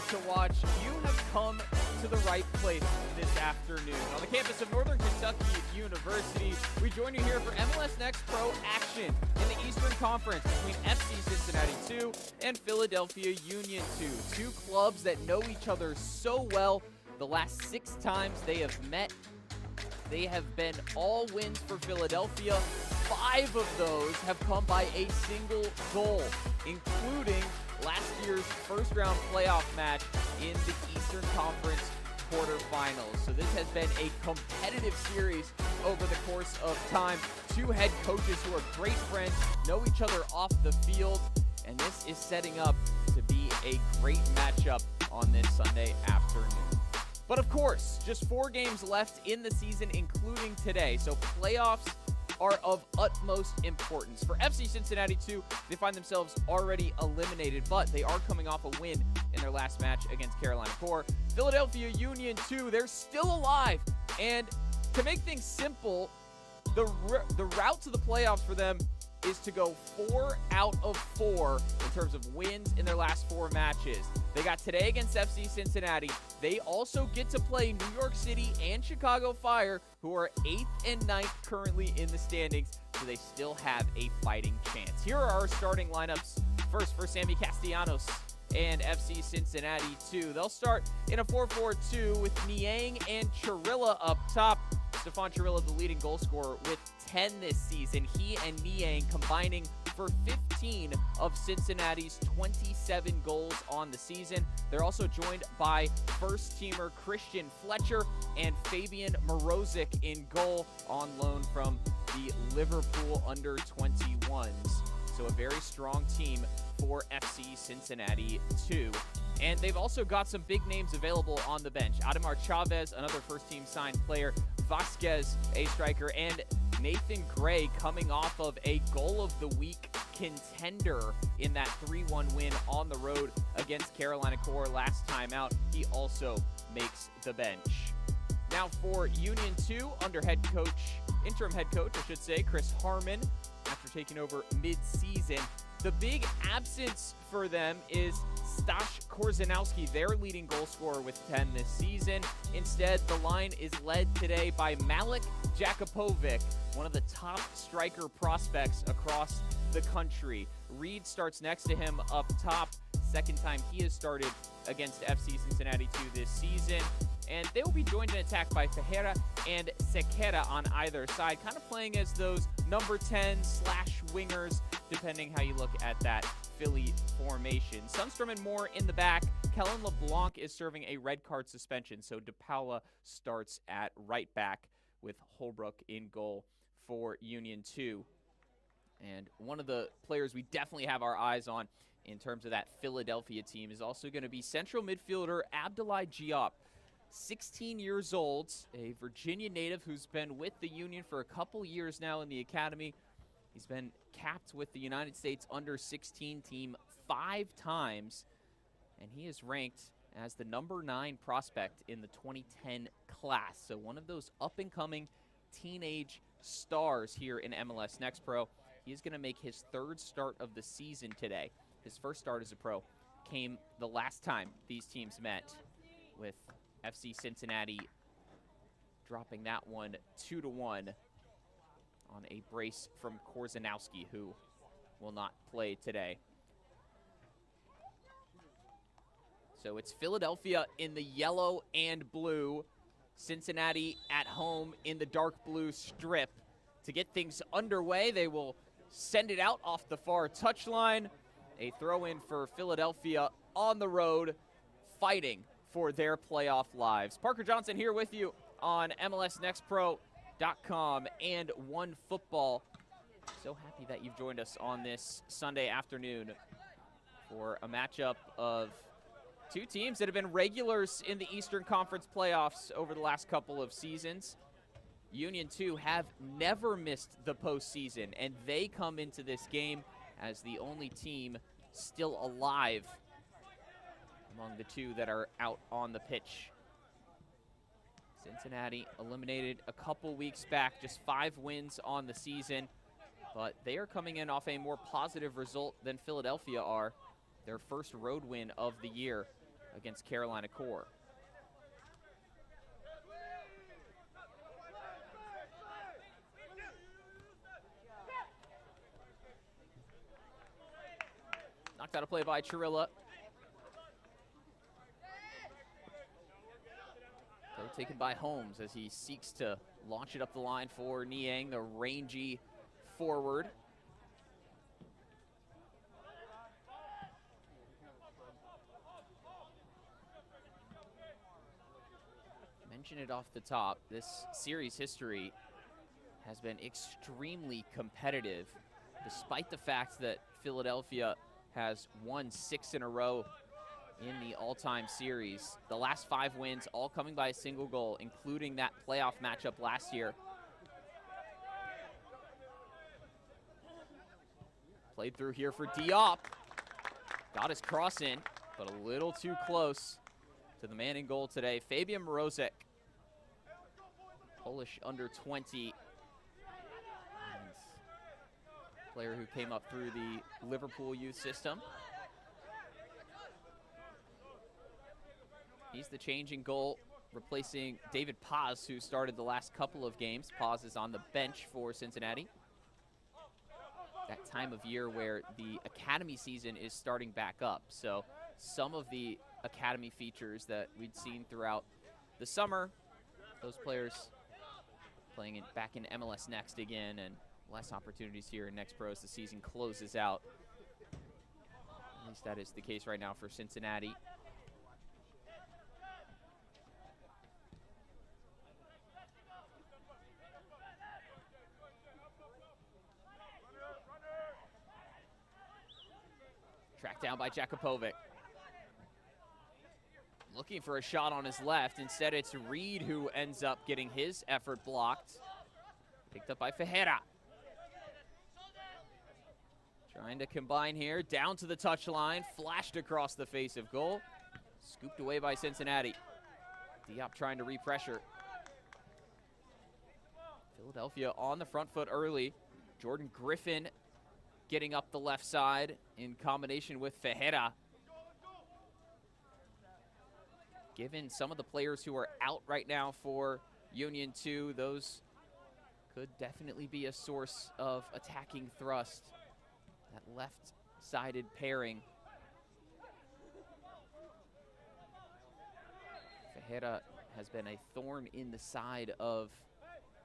to watch, you have come to the right place this afternoon. On the campus of Northern Kentucky University, we join you here for MLS Next Pro action in the Eastern Conference between FC Cincinnati 2 and Philadelphia Union 2. Two clubs that know each other so well. The last 6 times they have met, they have been all wins for Philadelphia. 5 of those have come by a single goal, including last year's first-round playoff match in the Eastern Conference quarterfinals. So this has been a competitive series over the course of time. 2 head coaches who are great friends, know each other off the field, and this is setting up to be a great matchup on this Sunday afternoon. But of course, just 4 games left in the season, including today, so playoffs are of utmost importance. For FC Cincinnati 2, they find themselves already eliminated, but they are coming off a win in their last match against Carolina Core. Philadelphia Union 2, they're still alive, and to make things simple, the route to the playoffs for them is to go 4 out of 4 in terms of wins in their last 4 matches. They got today against FC Cincinnati. They also get to play New York City and Chicago Fire, who are 8th and 9th currently in the standings, so they still have a fighting chance. Here are our starting lineups. First, for Sammy Castellanos and FC Cincinnati 2. They'll start in a 4-4-2 with Niang and Chirilla up top. Stefan Chirilla, the leading goal scorer, with 10 this season. He and Niang combining for 15 of Cincinnati's 27 goals on the season. They're also joined by first-teamer Christian Fletcher and Fabian Morozic in goal on loan from the Liverpool under-21s. So a very strong team for FC Cincinnati 2. And they've also got some big names available on the bench. Ademar Chavez, another first-team signed player. Vasquez, a striker, and Nathan Gray coming off of a goal of the week contender in that 3-1 win on the road against Carolina Core last time out. He also makes the bench. Now for Union 2, interim head coach, Chris Harmon, after taking over mid-season. The big absence for them is Stash Korzanowski, their leading goal scorer with 10 this season. Instead, the line is led today by Malik Jakupovic, one of the top striker prospects across the country. Reed starts next to him up top. Second time he has started against FC Cincinnati 2 this season. And they will be joined in attack by Ferreira and Sequeira on either side, kind of playing as those number 10/wingers, depending how you look at that Philly formation. Sundstrom and Moore in the back. Kellen LeBlanc is serving a red card suspension, so DePaula starts at right back with Holbrook in goal for Union 2. And one of the players we definitely have our eyes on in terms of that Philadelphia team is also going to be central midfielder Abdoulaye Diop. 16 years old, a Virginia native who's been with the Union for a couple years now in the academy. He's been capped with the United States under-16 team 5 times, and he is ranked as the number 9 prospect in the 2010 class. So one of those up-and-coming teenage stars here in MLS Next Pro. He is going to make his 3rd start of the season today. His first start as a pro came the last time these teams met, with FC Cincinnati dropping that one 2-1 on a brace from Korzanowski, who will not play today. So it's Philadelphia in the yellow and blue, Cincinnati at home in the dark blue strip. To get things underway, they will send it out off the far touchline. A throw-in for Philadelphia on the road, fighting for their playoff lives. Parker Johnson here with you on MLSNextPro.com and OneFootball. So happy that you've joined us on this Sunday afternoon for a matchup of 2 teams that have been regulars in the Eastern Conference playoffs over the last couple of seasons. Union 2 have never missed the postseason, and they come into this game as the only team still alive among the 2 that are out on the pitch. Cincinnati eliminated a couple weeks back, just 5 wins on the season, but they are coming in off a more positive result than Philadelphia are. Their first road win of the year against Carolina Core. Knocked out a play by Chirilla. Throw taken by Holmes as he seeks to launch it up the line for Niang, the rangy forward. Mention it off the top, this series history has been extremely competitive, despite the fact that Philadelphia has won 6 in a row in the all-time series. The last 5 wins all coming by a single goal, including that playoff matchup last year. Played through here for Diop. Got his cross in, but a little too close to the man in goal today, Fabian Mrozek. Polish under 20. Player who came up through the Liverpool youth system. He's the change in goal, replacing David Paz, who started the last couple of games. Paz is on the bench for Cincinnati. That time of year where the academy season is starting back up. So some of the academy features that we'd seen throughout the summer, those players playing it back in MLS Next again, and less opportunities here in Next Pro as the season closes out. At least that is the case right now for Cincinnati. Tracked down by Jakupovic. Looking for a shot on his left. Instead, it's Reed who ends up getting his effort blocked. Picked up by Ferreira. Trying to combine here. Down to the touchline. Flashed across the face of goal. Scooped away by Cincinnati. Diop trying to repressure. Philadelphia on the front foot early. Jordan Griffin getting up the left side in combination with Ferreira. Given some of the players who are out right now for Union 2, those could definitely be a source of attacking thrust. That left-sided pairing. Ferreira has been a thorn in the side of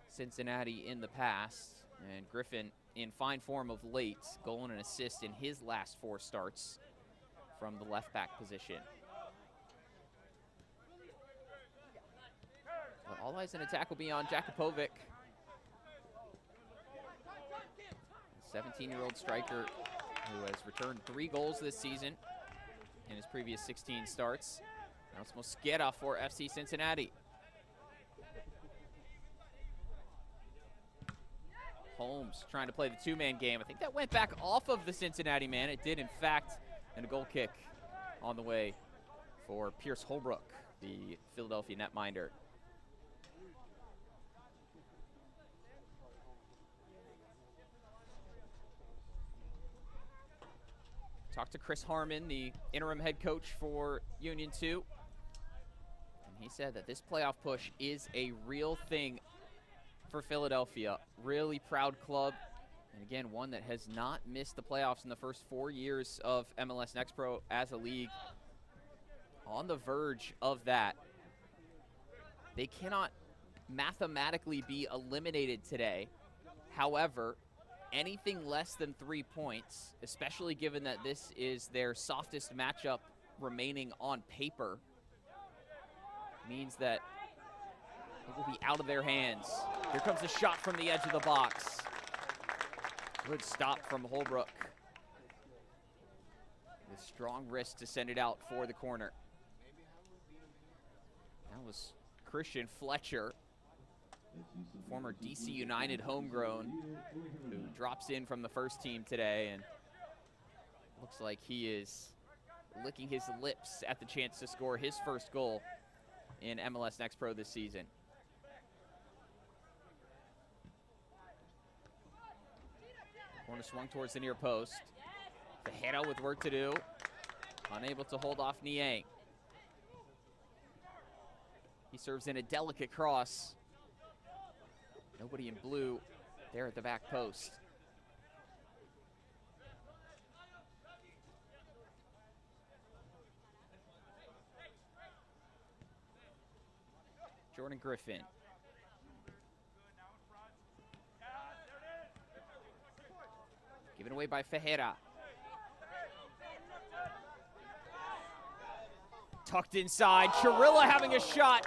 Cincinnati in the past, and Griffin in fine form of late, goal and an assist in his last 4 starts from the left back position. But all eyes in attack will be on Jakupovic. 17-year-old striker who has returned 3 goals this season in his previous 16 starts. Now it's Mosquera for FC Cincinnati. Holmes trying to play the 2-man game. I think that went back off of the Cincinnati man. It did, in fact, and a goal kick on the way for Pierce Holbrook, the Philadelphia netminder. Talked to Chris Harmon, the interim head coach for Union 2, and he said that this playoff push is a real thing for Philadelphia. Really proud club, and again, one that has not missed the playoffs in the first 4 years of MLS Next Pro as a league. On the verge of that. They cannot mathematically be eliminated today. However, anything less than 3 points, especially given that this is their softest matchup remaining on paper, means that it will be out of their hands. Here comes a shot from the edge of the box. Good stop from Holbrook. With strong wrist to send it out for the corner. That was Christian Fletcher, former DC United homegrown, who drops in from the first team today, and looks like he is licking his lips at the chance to score his first goal in MLS Next Pro this season. Corner swung towards the near post. Ferreira with work to do. Unable to hold off Niang. serves in a delicate cross. Nobody in blue there at the back post. Jordan Griffin. Given away by Ferreira. Tucked inside. Chirilla having a shot.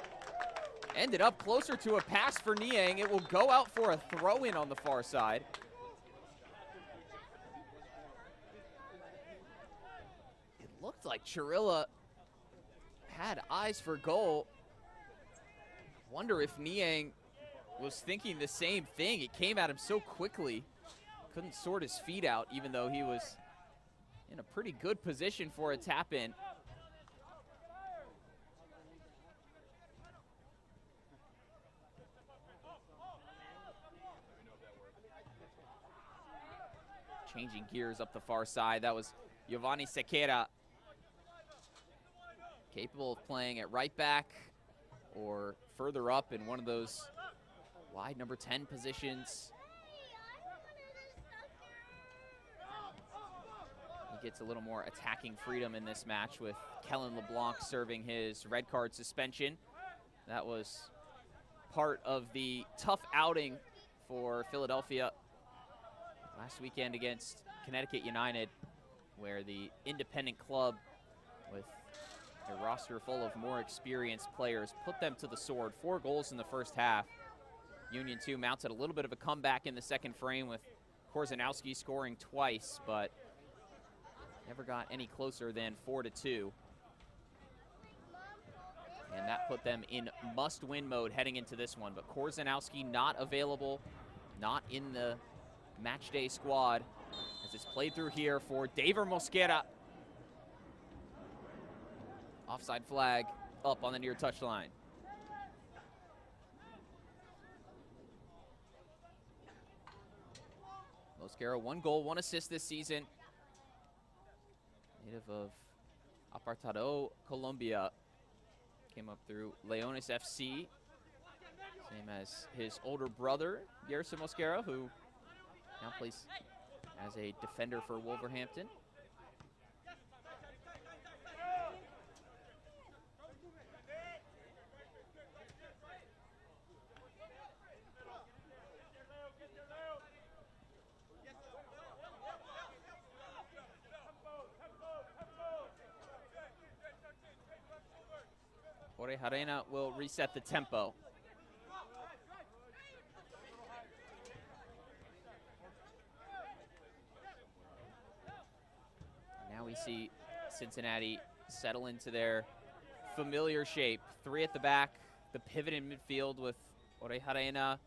Ended up closer to a pass for Niang. It will go out for a throw-in on the far side. It looked like Chirilla had eyes for goal. Wonder if Niang was thinking the same thing. It came at him so quickly. Couldn't sort his feet out, even though he was in a pretty good position for a tap-in. Changing gears up the far side. That was Giovanni Sequeira. Capable of playing at right back or further up in one of those wide number 10 positions. He gets a little more attacking freedom in this match with Kellen LeBlanc serving his red card suspension. That was part of the tough outing for Philadelphia last weekend against Connecticut United, where the independent club with a roster full of more experienced players put them to the sword. 4 goals in the first half. Union 2 mounted a little bit of a comeback in the second frame with Korzanowski scoring twice, but never got any closer than 4-2. And that put them in must-win mode heading into this one. But Korzanowski not available, not in the match day squad, as it's played through here for Daver Mosquera. Offside flag up on the near touchline. Mosquera, 1 goal, 1 assist this season. Native of Apartado, Colombia. Came up through Leones FC. Same as his older brother, Yerson Mosquera, who now plays as a defender for Wolverhampton. Orejarena will reset the tempo. Now we see Cincinnati settle into their familiar shape. 3 at the back, the pivot in midfield with Orejarena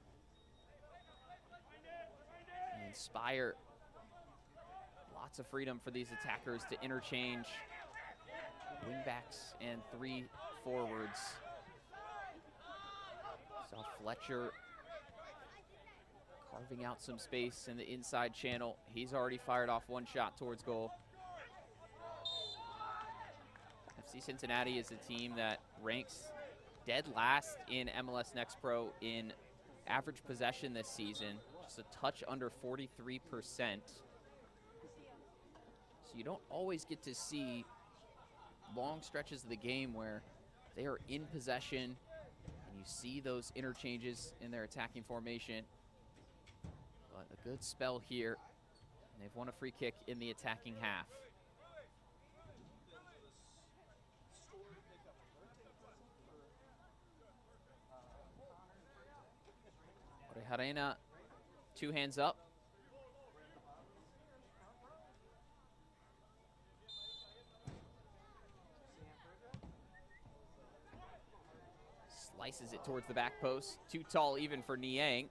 and Spire. Lots of freedom for these attackers to interchange wingbacks and 3 forwards. Saw Fletcher carving out some space in the inside channel. He's already fired off 1 shot towards goal. FC Cincinnati is a team that ranks dead last in MLS Next Pro in average possession this season, just a touch under 43%. So you don't always get to see long stretches of the game where they are in possession and you see those interchanges in their attacking formation. But a good spell here, and they've won a free kick in the attacking half. Orejarena, 2 hands up. Slices it towards the back post. Too tall even for Niang,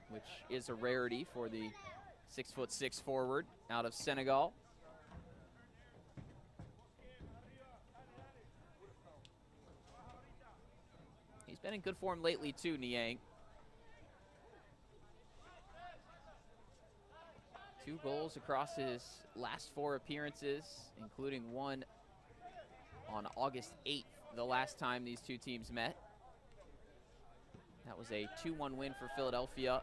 which is a rarity for the 6'6" forward out of Senegal. He's been in good form lately too, Niang. 2 goals across his last 4 appearances, including one on August 8th the last time these two teams met. That was a 2-1 win for Philadelphia.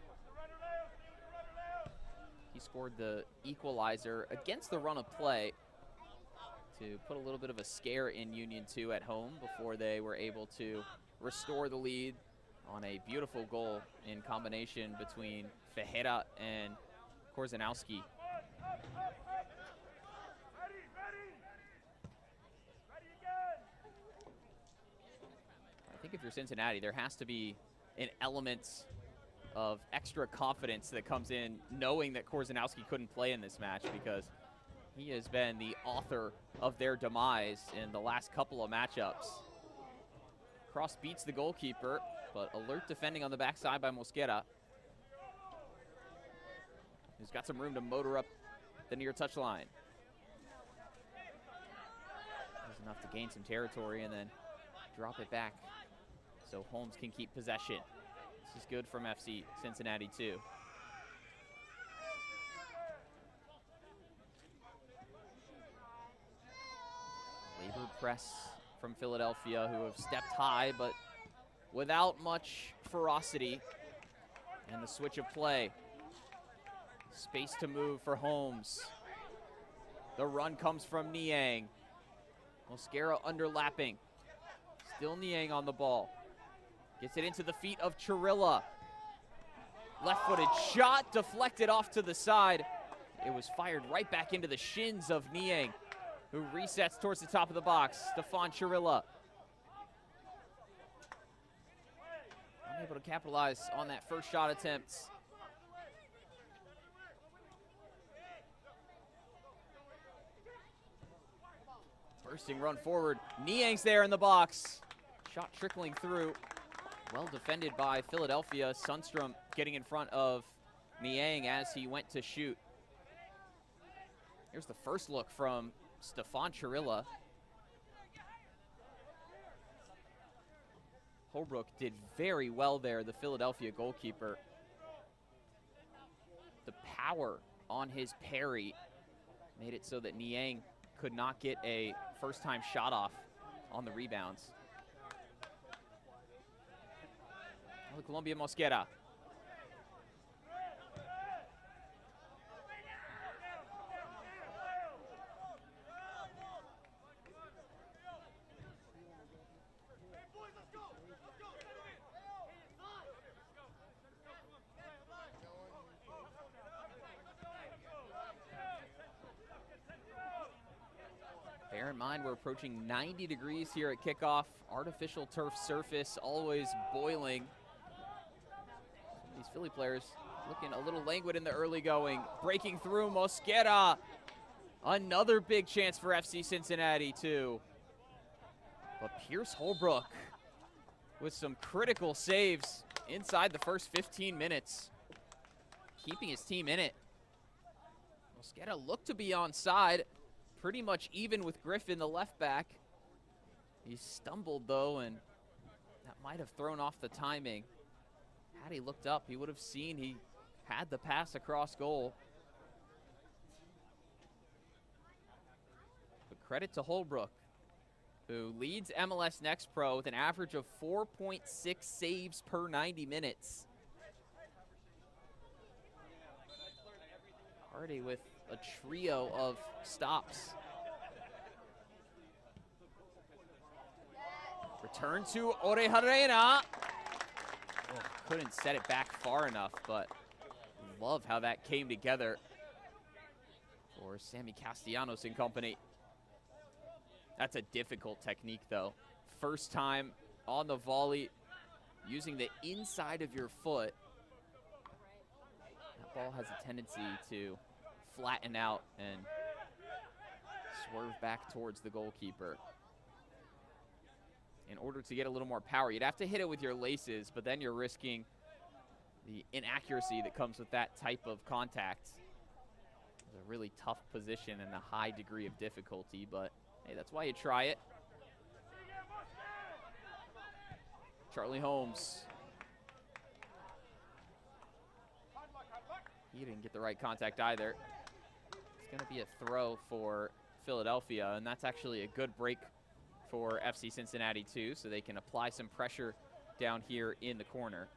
He scored the equalizer against the run of play to put a little bit of a scare in Union 2 at home before they were able to restore the lead on a beautiful goal in combination between Fejera and Korzanowski. I think if you're Cincinnati, there has to be an element of extra confidence that comes in knowing that Korzanowski couldn't play in this match, because he has been the author of their demise in the last couple of matchups. Cross beats the goalkeeper, but alert defending on the backside by Mosquera, who's got some room to motor up the near touchline. There's enough to gain some territory and then drop it back so Holmes can keep possession. This is good from FC Cincinnati too. Labor press from Philadelphia, who have stepped high but without much ferocity. And the switch of play. Space to move for Holmes. The run comes from Niang. Mosquera underlapping. Still Niang on the ball. Gets it into the feet of Chirilla. Left-footed shot, deflected off to the side. It was fired right back into the shins of Niang, who resets towards the top of the box. Stefan Chirilla. Unable to capitalize on that first shot attempt. Bursting run forward. Niang's there in the box. Shot trickling through. Well defended by Philadelphia. Sundstrom getting in front of Niang as he went to shoot. Here's the first look from Stefan Chirilla. Holbrook did very well there, the Philadelphia goalkeeper. The power on his parry made it so that Niang could not get a first-time shot off on the rebounds. Colombia Mosquera. Bear in mind, we're approaching 90 degrees here at kickoff. Artificial turf surface, always boiling. These Philly players looking a little languid in the early going. Breaking through, Mosquera. Another big chance for FC Cincinnati too. But Pierce Holbrook with some critical saves inside the first 15 minutes, keeping his team in it. Mosquera looked to be onside, pretty much even with Griffin, the left back. He stumbled though, and that might have thrown off the timing. Had he looked up, he would have seen he had the pass across goal. But credit to Holbrook, who leads MLS Next Pro with an average of 4.6 saves per 90 minutes. Already with a trio of stops. Return to Orejarena. Oh, couldn't set it back far enough, but love how that came together for Sammy Castellanos and company. That's a difficult technique, though. First time on the volley, using the inside of your foot. That ball has a tendency to flatten out and swerve back towards the goalkeeper. In order to get a little more power, you'd have to hit it with your laces, but then you're risking the inaccuracy that comes with that type of contact. It's a really tough position and a high degree of difficulty, but hey, that's why you try it. Charlie Holmes. He didn't get the right contact either. It's going to be a throw for Philadelphia, and that's actually a good break for FC Cincinnati too, so they can apply some pressure down here in the corner.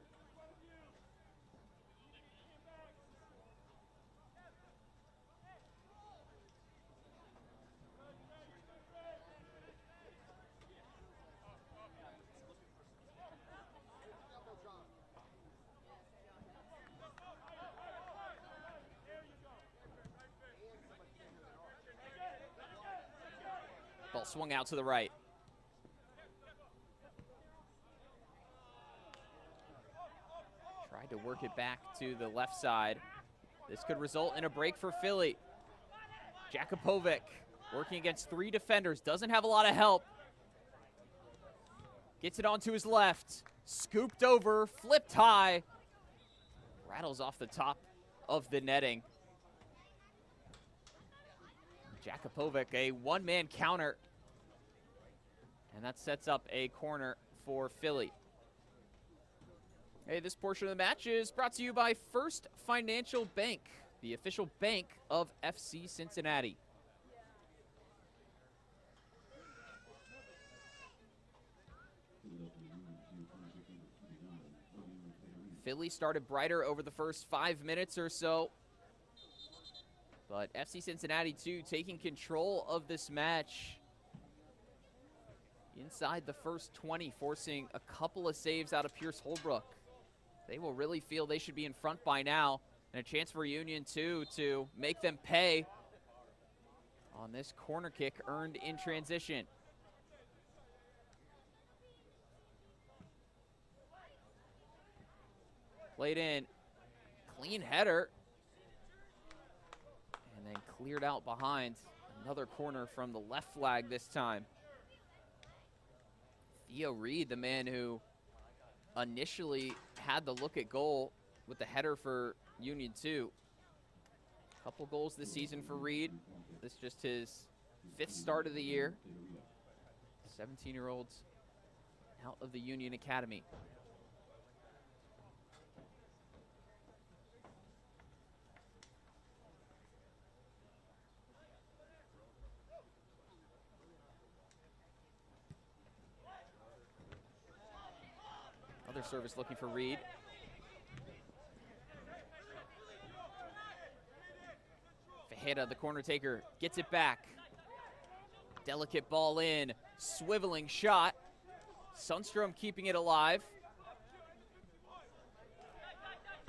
Ball swung out to the right. Tried to work it back to the left side. This could result in a break for Philly. Jakupovic working against 3 defenders. Doesn't have a lot of help. Gets it onto his left. Scooped over, flipped high. Rattles off the top of the netting. Jakupovic, a one-man counter. And that sets up a corner for Philly. Hey, this portion of the match is brought to you by First Financial Bank, the official bank of FC Cincinnati. Philly started brighter over the first 5 minutes or so. But FC Cincinnati, too, taking control of this match inside the first 20, forcing a couple of saves out of Pierce Holbrook. They will really feel they should be in front by now. And a chance for Union, too, to make them pay on this corner kick earned in transition. Played in. Clean header. And then cleared out behind. Another corner from the left flag this time. Theo Reed, the man who initially had the look at goal with the header for Union 2. Couple goals this season for Reed. This is just his 5th start of the year. 17-year-olds out of the Union Academy. Another service looking for Reed. Fajeda, the corner taker, gets it back. Delicate ball in, swiveling shot. Sundstrom keeping it alive.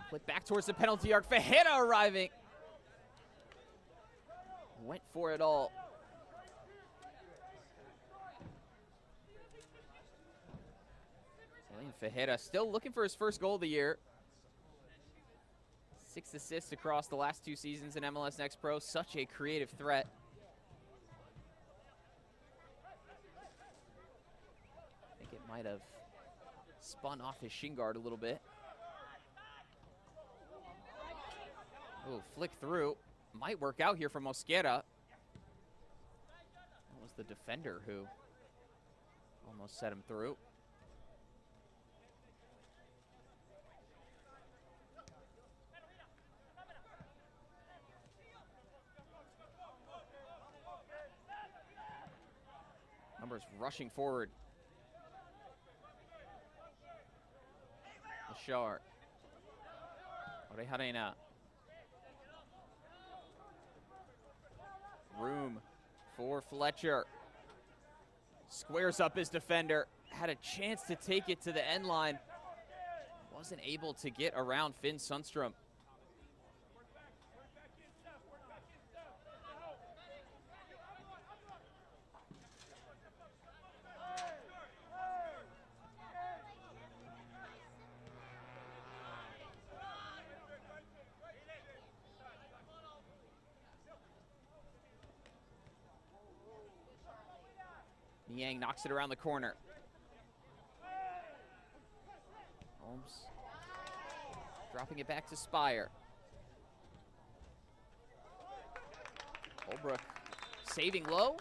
Flip back towards the penalty arc. Fajeda arriving. Went for it all. Fajeda still looking for his first goal of the year. 6 assists across the last 2 seasons in MLS Next Pro. Such a creative threat. I think it might have spun off his shin guard a little bit. Oh, flick through. Might work out here for Mosquera. That was the defender who almost set him through. Numbers rushing forward. Lashar. Orejarena. Room for Fletcher. Squares up his defender. Had a chance to take it to the end line. Wasn't able to get around Finn Sundstrom. Niang knocks it around the corner. Holmes dropping it back to Spire. Holbrook saving low.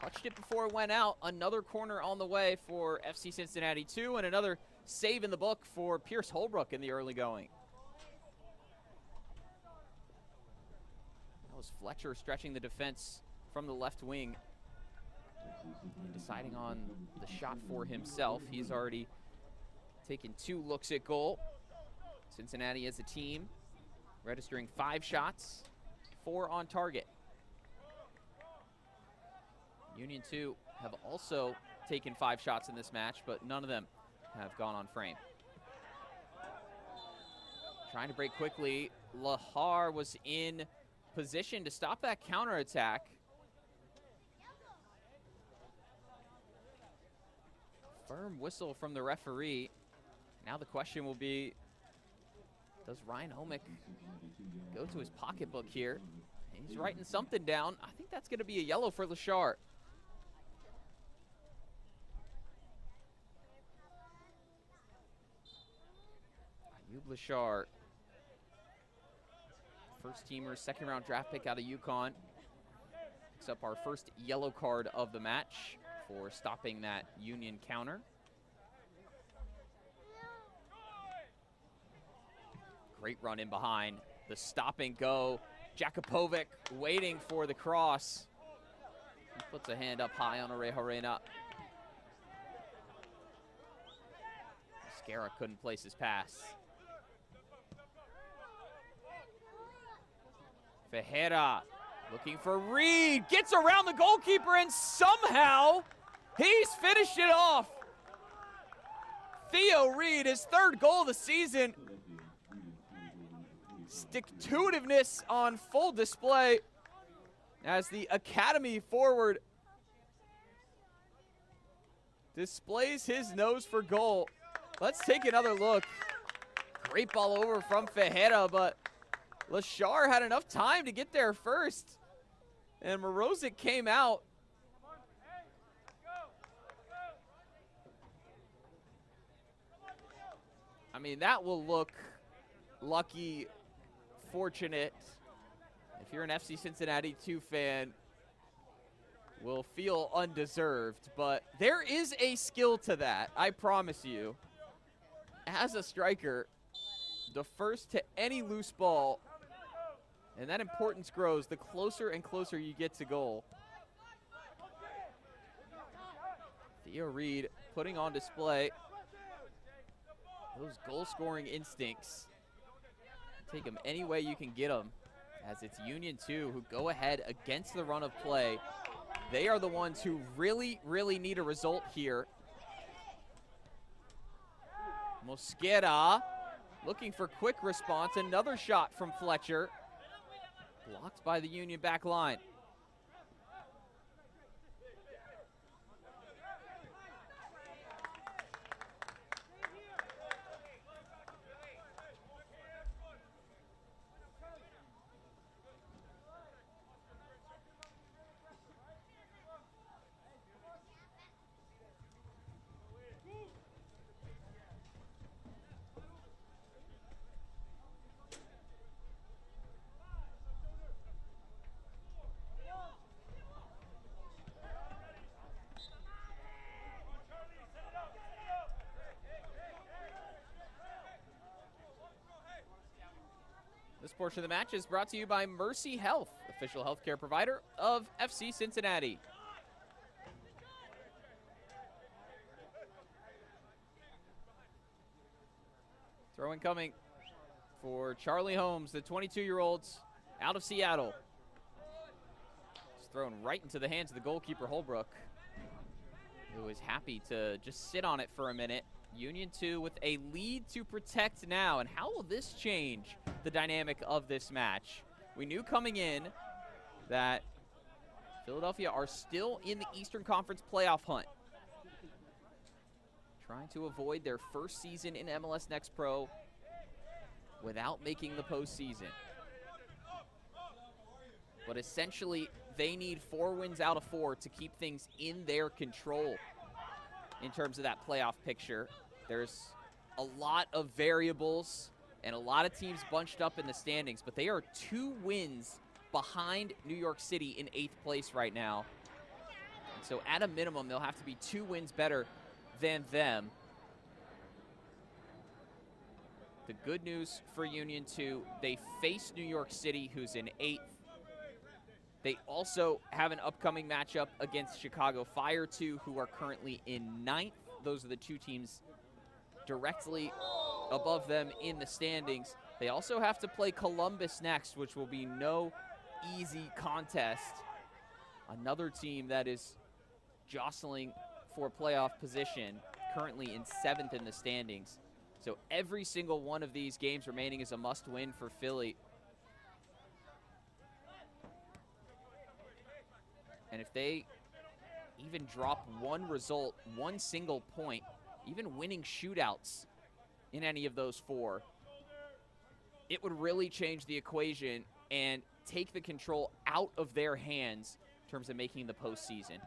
Touched it before it went out. Another corner on the way for FC Cincinnati 2, and another save in the book for Pierce Holbrook in the early going. That was Fletcher stretching the defense from the left wing. deciding on the shot for himself. He's already taken 2 looks at goal. Cincinnati as a team registering 5 shots, 4 on target. Union 2 have also taken 5 shots in this match, but none of them have gone on frame. Trying to break quickly. Lahar was in position to stop that counterattack. Firm whistle from the referee. Now the question will be, does Ryan Omick go to his pocketbook here? He's writing something down. I think that's going to be a yellow for Lashar. Ayub Lashar, first teamer, second round draft pick out of UConn. Picks up our first yellow card of the match for stopping that Union counter. Great run in behind. The stop and go. Jakupovic waiting for the cross. He puts a hand up high on Orejorena. Mascara couldn't place his pass. Fejera looking for Reed. Gets around the goalkeeper and somehow he's finished it off. Theo Reed, his 3rd goal of the season. Stick-to-itiveness on full display as the Academy forward displays his nose for goal. Let's take another look. Great ball over from Fejera, but Lashar had enough time to get there first. And Morozic came out. I mean, that will look lucky, fortunate. If you're an FC Cincinnati 2 fan, will feel undeserved, but there is a skill to that, I promise you. As a striker, the first to any loose ball, and that importance grows the closer and closer you get to goal. Theo Reed putting on display those goal-scoring instincts. Take them any way you can get them, as it's Union 2 who go ahead against the run of play. They are the ones who really, really need a result here. Mosquera looking for quick response. Another shot from Fletcher. Blocked by the Union back line. This portion of the match is brought to you by Mercy Health, official healthcare provider of FC Cincinnati. Throw-in coming for Charlie Holmes, the 22-year-olds out of Seattle. It's thrown right into the hands of the goalkeeper, Holbrook, who is happy to just sit on it for a minute. Union 2 with a lead to protect now. And how will this change the dynamic of this match? We knew coming in that Philadelphia are still in the Eastern Conference playoff hunt, trying to avoid their first season in MLS Next Pro without making the postseason. But essentially, they need 4 wins out of 4 to keep things in their control in terms of that playoff picture. There's a lot of variables and a lot of teams bunched up in the standings, but they are 2 wins behind New York City in 8th place right now. And so at a minimum, they'll have to be 2 wins better than them. The good news for Union 2, they face New York City, who's in 8th. They also have an upcoming matchup against Chicago Fire 2, who are currently in 9th. Those are the two teams directly above them in the standings. They also have to play Columbus next, which will be no easy contest. Another team that is jostling for playoff position, currently in 7th in the standings. So every single one of these games remaining is a must-win for Philly. And if they even drop one result, one single point, even winning shootouts in any of those 4, it would really change the equation and take the control out of their hands in terms of making the postseason.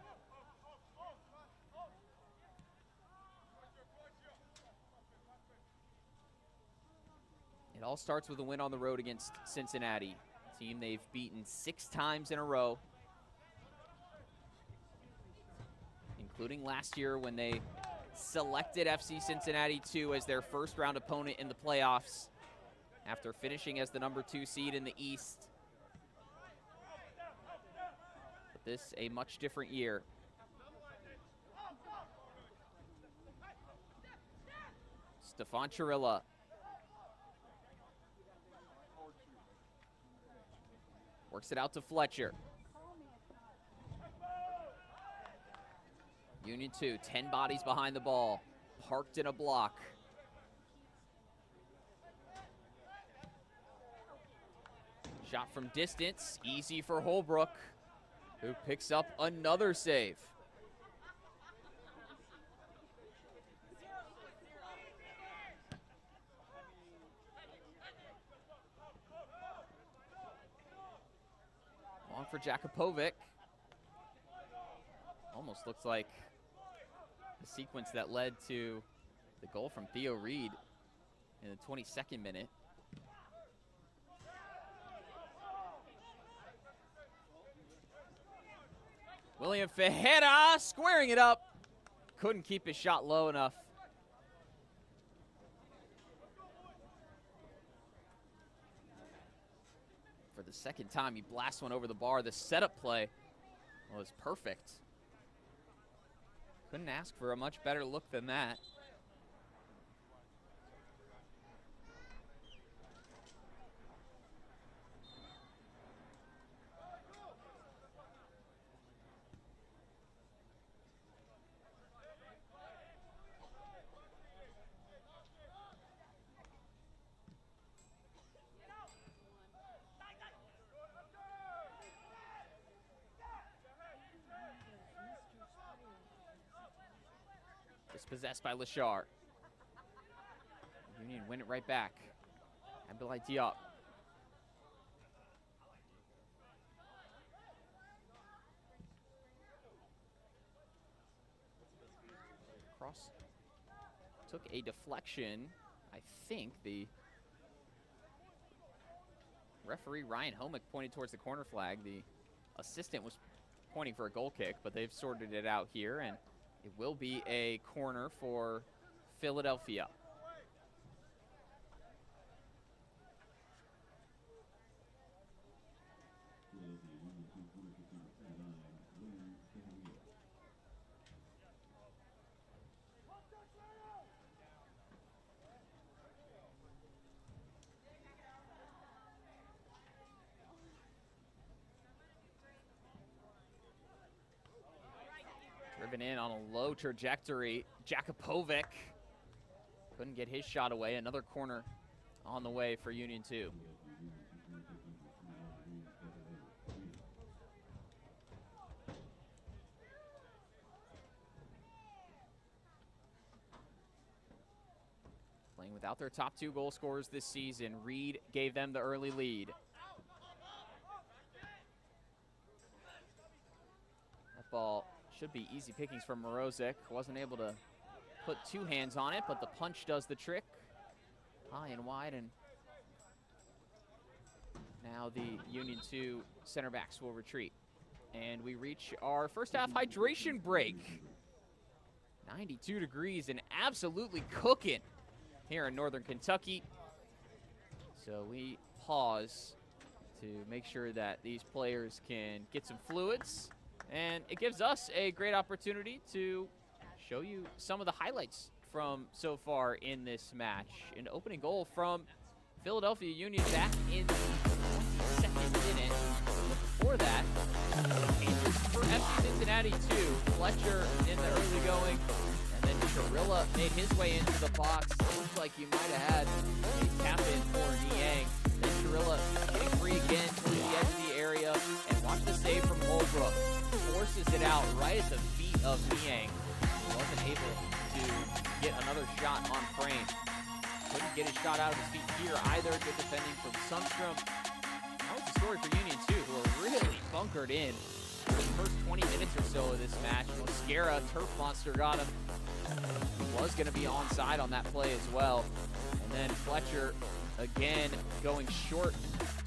It all starts with a win on the road against Cincinnati, a team they've beaten 6 times in a row, including last year when they selected FC Cincinnati 2 as their first round opponent in the playoffs after finishing as the number 2 seed in the East. But this a much different year. Stefan Chirilla. Works it out to Fletcher. Union 2, 10 bodies behind the ball, parked in a block. Shot from distance, easy for Holbrook, who picks up another save. On for Jakupovic. Almost looks like the sequence that led to the goal from Theo Reed in the 22nd minute. William Ferreira squaring it up. Couldn't keep his shot low enough. For the second time, he blasts one over the bar. The setup play was perfect. Couldn't ask for a much better look than that. Dispossessed by Lashar. Union win it right back. Abdoulaye Diop. Cross took a deflection. I think the referee, Ryan Homick, pointed towards the corner flag. The assistant was pointing for a goal kick, but they've sorted it out here, and it will be a corner for Philadelphia. Driven in on a low trajectory. Jakupovic couldn't get his shot away. Another corner on the way for Union 2. Playing without their top 2 goal scorers this season, Reed gave them the early lead. That ball should be easy pickings from Morozic. Wasn't able to put 2 hands on it, but the punch does the trick. High and wide, and now the Union 2 center backs will retreat. And we reach our first half hydration break. 92 degrees and absolutely cooking here in Northern Kentucky. So we pause to make sure that these players can get some fluids. And it gives us a great opportunity to show you some of the highlights from so far in this match. An opening goal from Philadelphia Union back in the 22nd minute. Before that, changes for FC Cincinnati 2. Fletcher in the early going, and then Chirilla made his way into the box. Looks like you might have had a tap-in for Niang. Then Chirilla getting free again towards the edge of the area, and watch the save from Holbrook. Forces it out right at the feet of Niang. Wasn't able to get another shot on frame. Couldn't get his shot out of his feet here either. Good defending from Sundstrom. That was the story for Union too, who are really bunkered in for the first 20 minutes or so of this match. Mosquera, Turf Monster, got him. He was going to be onside on that play as well. And then Fletcher again going short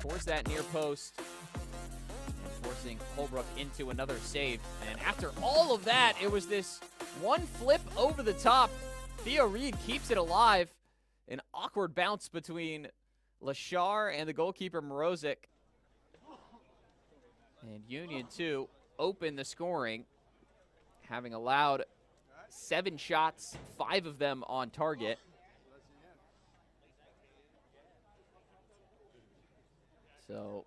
towards that near post, and forcing Holbrook into another save. And after all of that, it was this one flip over the top. Theo Reed keeps it alive. An awkward bounce between Lashar and the goalkeeper Morozic. And Union 2 open the scoring, having allowed 7 shots, 5 of them on target. So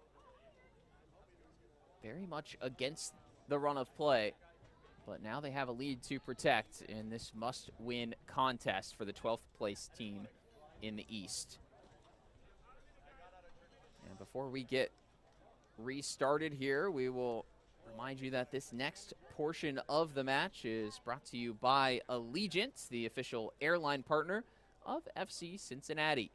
very much against the run of play. But now they have a lead to protect in this must-win contest for the 12th place team in the East. And before we get restarted here, we will remind you that this next portion of the match is brought to you by Allegiant, the official airline partner of FC Cincinnati.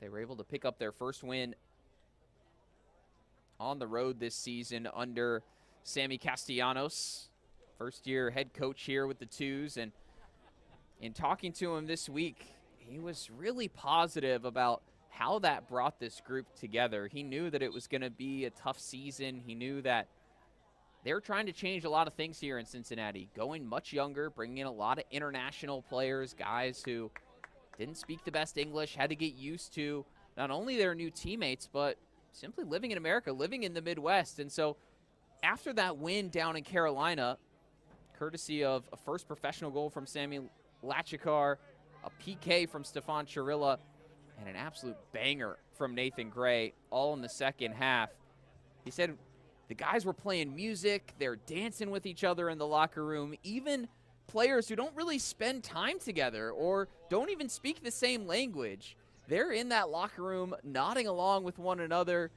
They were able to pick up their first win on the road this season under Sammy Castellanos, first-year head coach here with the Twos. And in talking to him this week, he was really positive about how that brought this group together. He knew that it was going to be a tough season. He knew that they were trying to change a lot of things here in Cincinnati, going much younger, bringing in a lot of international players, guys who didn't speak the best English, had to get used to not only their new teammates, but simply living in America, living in the Midwest. And so after that win down in Carolina, courtesy of a first professional goal from Sammy Lachikar, a PK from Stefan Chirilla, and an absolute banger from Nathan Gray, all in the second half. He said the guys were playing music, they're dancing with each other in the locker room, even players who don't really spend time together or don't even speak the same language. They're in that locker room nodding along with one another,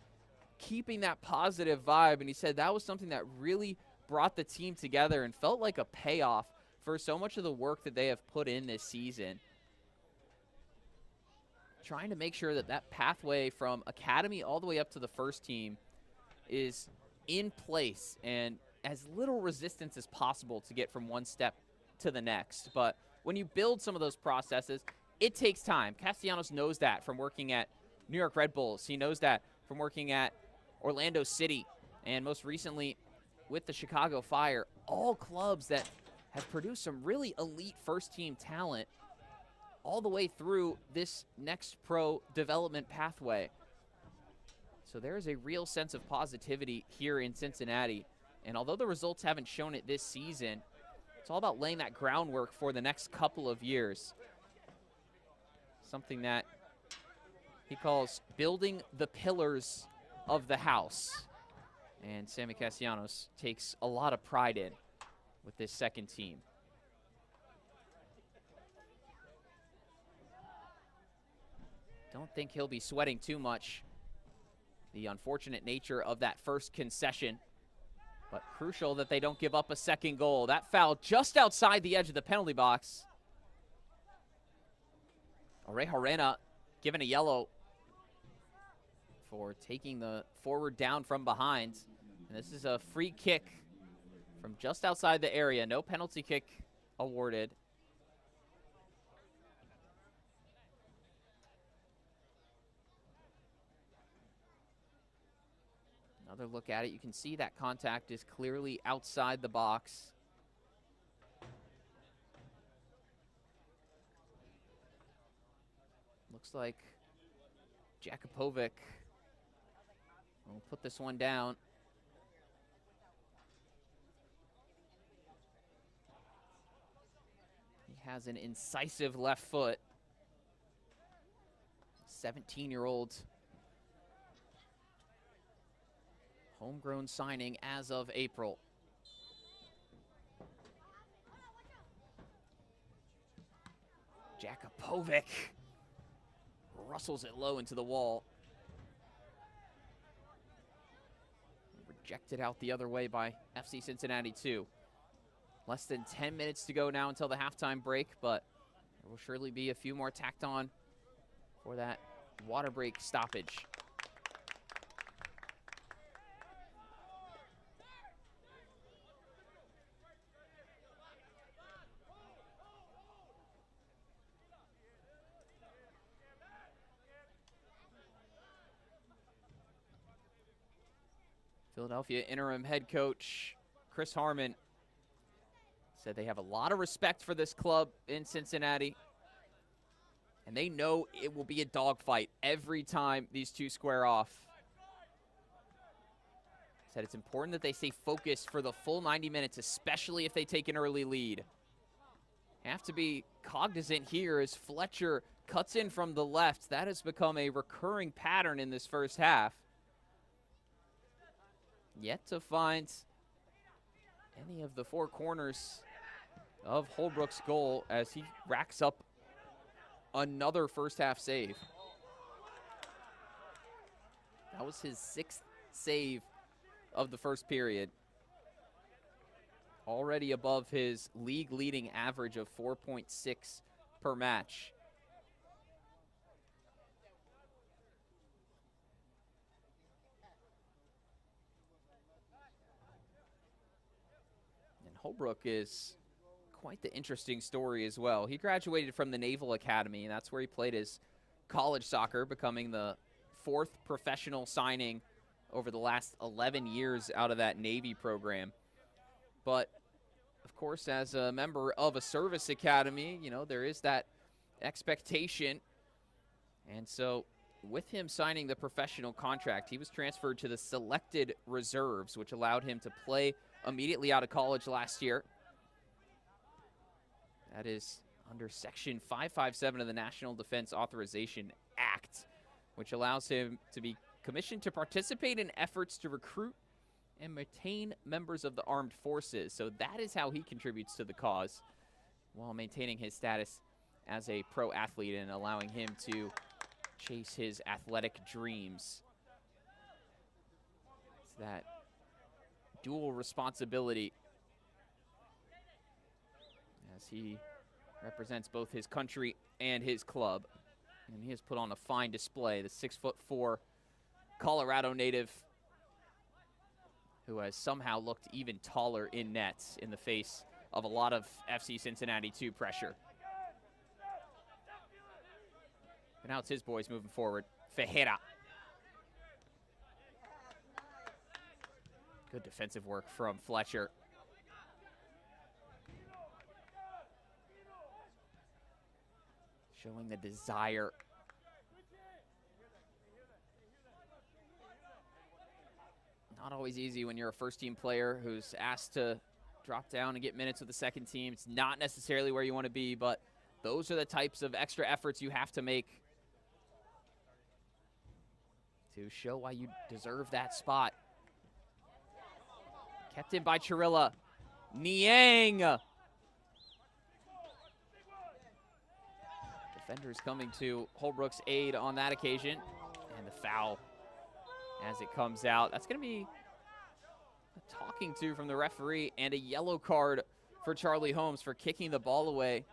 keeping that positive vibe. And he said that was something that really brought the team together and felt like a payoff for so much of the work that they have put in this season. Trying to make sure that that pathway from academy all the way up to the first team is in place and as little resistance as possible to get from one step to the next. But when you build some of those processes, it takes time. Castellanos knows that from working at New York Red Bulls. He knows that from working at Orlando City, and most recently with the Chicago Fire, all clubs that have produced some really elite first-team talent all the way through this next pro development pathway. So there is a real sense of positivity here in Cincinnati. And although the results haven't shown it this season, it's all about laying that groundwork for the next couple of years. Something that he calls building the pillars of the house. And Sammy Castellanos takes a lot of pride in with this second team. Don't think he'll be sweating too much the unfortunate nature of that first concession, but crucial that they don't give up a second goal. That foul just outside the edge of the penalty box. Orejorena given a yellow for taking the forward down from behind. And this is a free kick from just outside the area. No penalty kick awarded. Another look at it. You can see that contact is clearly outside the box. looks like Jakupovic will put this one down. He has an incisive left foot. 17-year-old homegrown signing as of April. Jakupovic rustles it low into the wall. Rejected out the other way by FC Cincinnati 2. Less than 10 minutes to go now until the halftime break, but there will surely be a few more tacked on for that water break stoppage. Philadelphia interim head coach Chris Harmon said they have a lot of respect for this club in Cincinnati, and they know it will be a dogfight every time these two square off. Said it's important that they stay focused for the full 90 minutes, especially if they take an early lead. Have to be cognizant here as Fletcher cuts in from the left. That has become a recurring pattern in this first half. Yet to find any of the four corners of Holbrook's goal as he racks up another first half save. That was his 6th save of the first period. Already above his league leading average of 4.6 per match. Holbrook is quite the interesting story as well. He graduated from the Naval Academy, and that's where he played his college soccer, becoming the 4th professional signing over the last 11 years out of that Navy program. But, of course, as a member of a service academy, you know, there is that expectation. And so with him signing the professional contract, he was transferred to the selected reserves, which allowed him to play immediately out of college last year. That is under Section 557 of the National Defense Authorization Act, which allows him to be commissioned to participate in efforts to recruit and maintain members of the armed forces. So that is how he contributes to the cause while maintaining his status as a pro athlete and allowing him to chase his athletic dreams. It's that dual responsibility as he represents both his country and his club. And he has put on a fine display. The 6'4" Colorado native who has somehow looked even taller in nets in the face of a lot of FC Cincinnati 2 pressure. But now it's his boys moving forward. Fejera. Good defensive work from Fletcher. Showing the desire. Not always easy when you're a first-team player who's asked to drop down and get minutes with the second team. It's not necessarily where you want to be, but those are the types of extra efforts you have to make to show why you deserve that spot. Kept in by Chirilla. Niang. Defenders coming to Holbrook's aid on that occasion. And the foul as it comes out. That's going to be a talking to from the referee and a yellow card for Charlie Holmes for kicking the ball away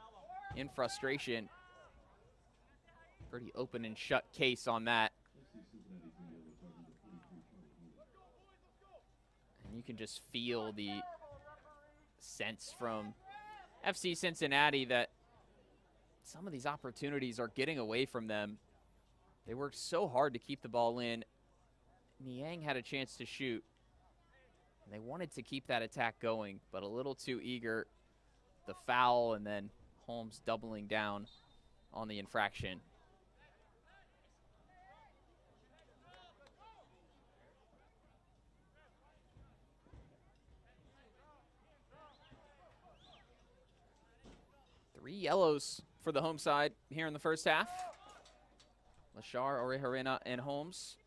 in frustration. Pretty open and shut case on that. And you can just feel the sense from FC Cincinnati that some of these opportunities are getting away from them. They worked so hard to keep the ball in. Niang had a chance to shoot, and they wanted to keep that attack going, but a little too eager. The foul, and then Holmes doubling down on the infraction. 3 yellows for the home side here in the first half. Lashar, Orejarena, and Holmes.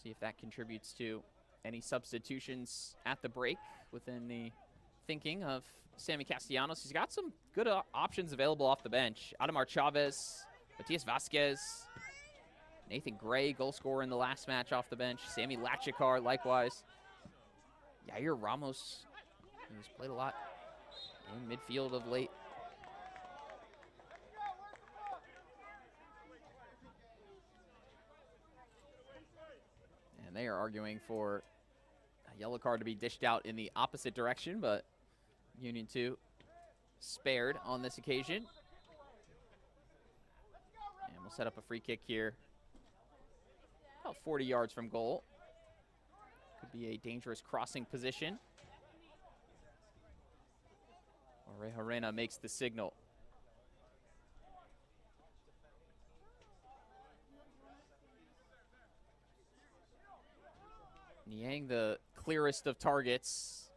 See if that contributes to any substitutions at the break within the thinking of Sammy Castellanos. He's got some good options available off the bench. Ademar Chavez, Matias Vasquez, Nathan Gray, goal scorer in the last match off the bench. Sammy Lachikar, likewise. Yair Ramos, who's played a lot in midfield of late. And they are arguing for a yellow card to be dished out in the opposite direction, but Union 2 spared on this occasion. And we'll set up a free kick here. About 40 yards from goal. Could be a dangerous crossing position. Orejarena makes the signal. Niang, the clearest of targets.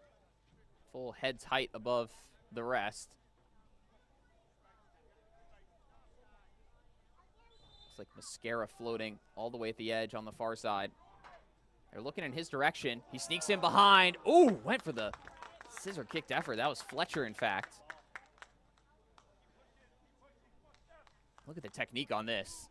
Full head's height above the rest. Looks like Mascara floating all the way at the edge on the far side. They're looking in his direction. He sneaks in behind. Ooh, went for the scissor kicked effort. That was Fletcher, in fact. Look at the technique on this.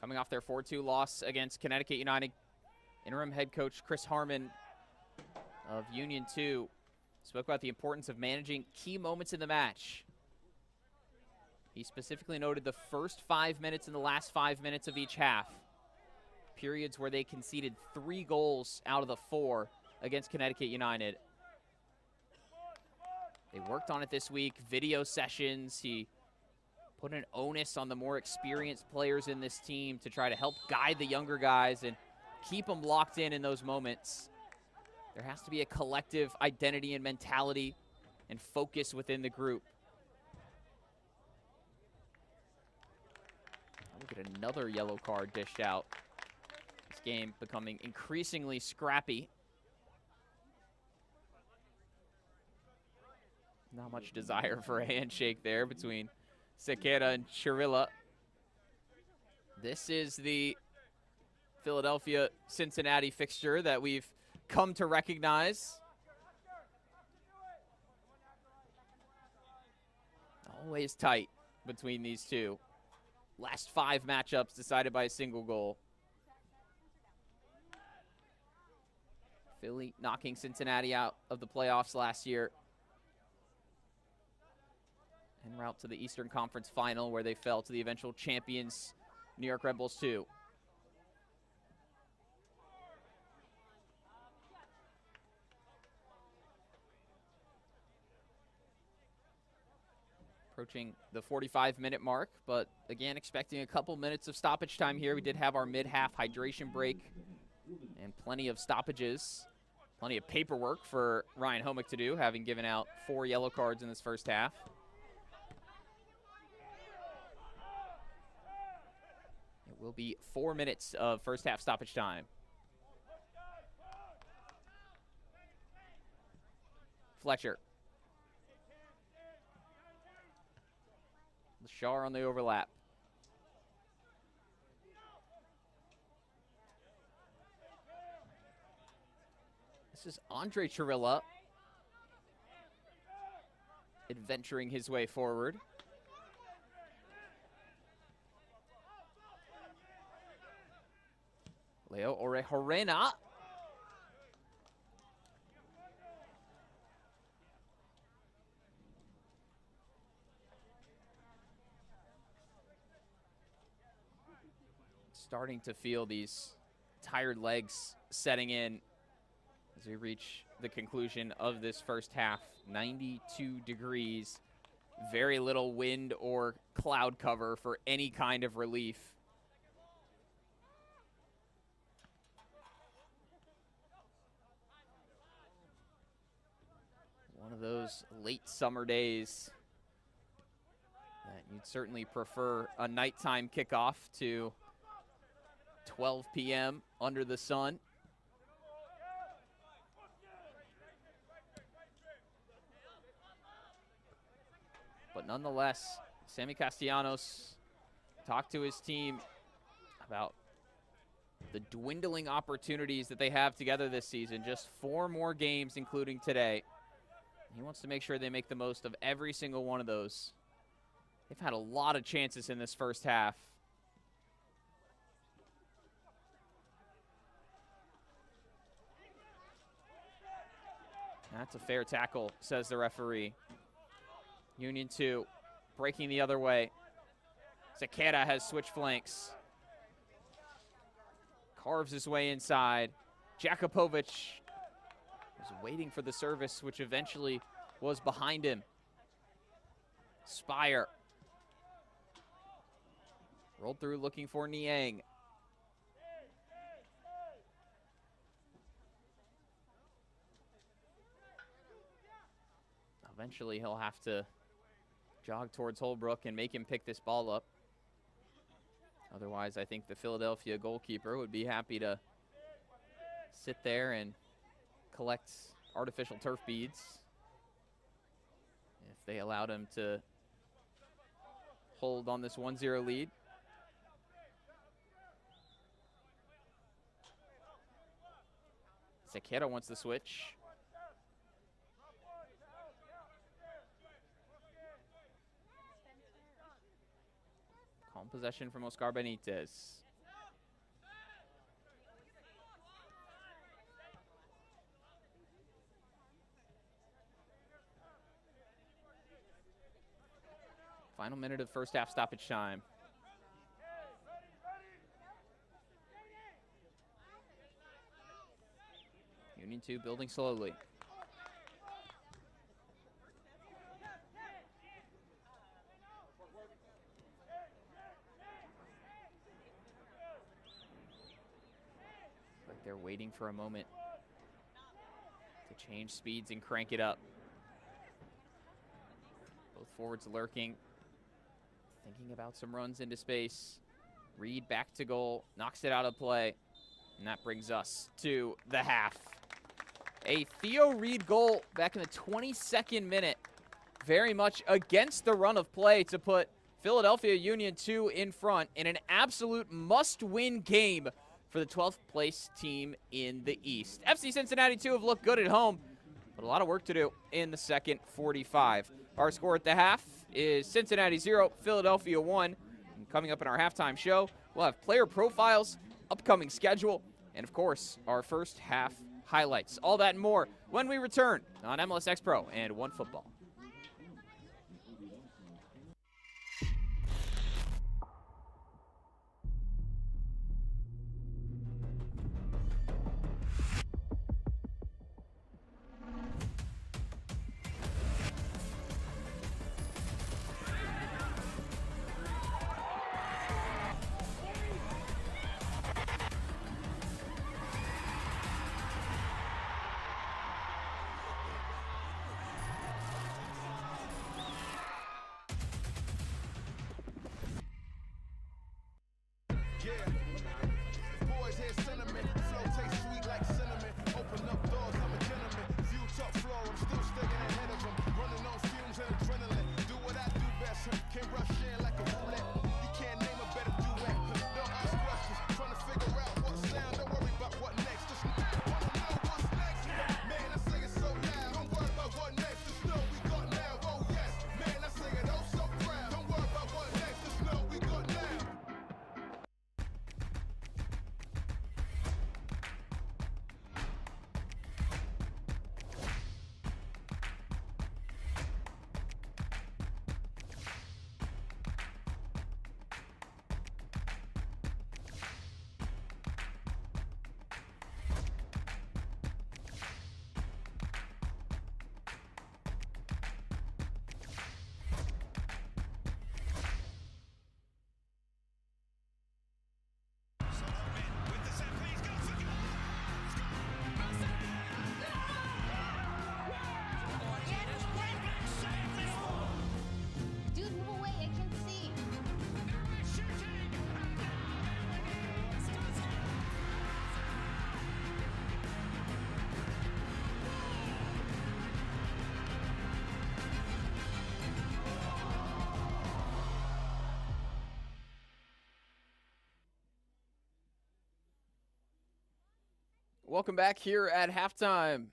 Coming off their 4-2 loss against Connecticut United, interim head coach Chris Harmon of Union 2 spoke about the importance of managing key moments in the match. He specifically noted the first 5 minutes and the last 5 minutes of each half, periods where they conceded 3 goals out of the 4 against Connecticut United. They worked on it this week, video sessions. He put an onus on the more experienced players in this team to try to help guide the younger guys and keep them locked in those moments. There has to be a collective identity and mentality and focus within the group. Look at another yellow card dished out. This game becoming increasingly scrappy. Not much desire for a handshake there between Sequeira and Chirilla. This is the Philadelphia-Cincinnati fixture that we've come to recognize. Always tight between these two. Last 5 matchups decided by a single goal. Philly knocking Cincinnati out of the playoffs last year. En route to the Eastern Conference Final, where they fell to the eventual champions, New York Red Bulls 2. Approaching the 45-minute mark, but again, expecting a couple minutes of stoppage time here. We did have our mid-half hydration break and plenty of stoppages, plenty of paperwork for Ryan Homick to do, having given out 4 yellow cards in this first half. It will be 4 minutes of first half stoppage time. Fletcher. Lashar on the overlap. This is Andre Chirilla adventuring his way forward. Leo Orejarena. starting to feel these tired legs setting in as we reach the conclusion of this first half. 92 degrees, very little wind or cloud cover for any kind of relief. One of those late summer days that you'd certainly prefer a nighttime kickoff to 12 p.m. under the sun. But nonetheless, Sammy Castellanos talked to his team about the dwindling opportunities that they have together this season. Just 4 more games, including today. He wants to make sure they make the most of every single one of those. They've had a lot of chances in this first half. That's a fair tackle, says the referee. Union 2 breaking the other way. Sequeira has switched flanks. Carves his way inside. Jakupovic was waiting for the service, which eventually was behind him. Spire rolled through looking for Niang. Eventually he'll have to jog towards Holbrook and make him pick this ball up. Otherwise, I think the Philadelphia goalkeeper would be happy to sit there and collect artificial turf beads if they allowed him to hold on this 1-0 lead. Sequeira wants the switch. Calm possession from Oscar Benitez. Final minute of first half stoppage time. Union 2 building slowly. Like they're waiting for a moment to change speeds and crank it up. Both forwards lurking, thinking about some runs into space. Reed back to goal, knocks it out of play, and that brings us to the half. A Theo Reed goal back in the 22nd minute, very much against the run of play to put Philadelphia Union 2 in front in an absolute must-win game for the 12th place team in the East. FC Cincinnati 2 have looked good at home, but a lot of work to do in the second 45. Our score at the half is Cincinnati 0, Philadelphia 1. And coming up in our halftime show, we'll have player profiles, upcoming schedule, and of course, our first half highlights. All that and more when we return on MLS X Pro and OneFootball. Welcome back here at halftime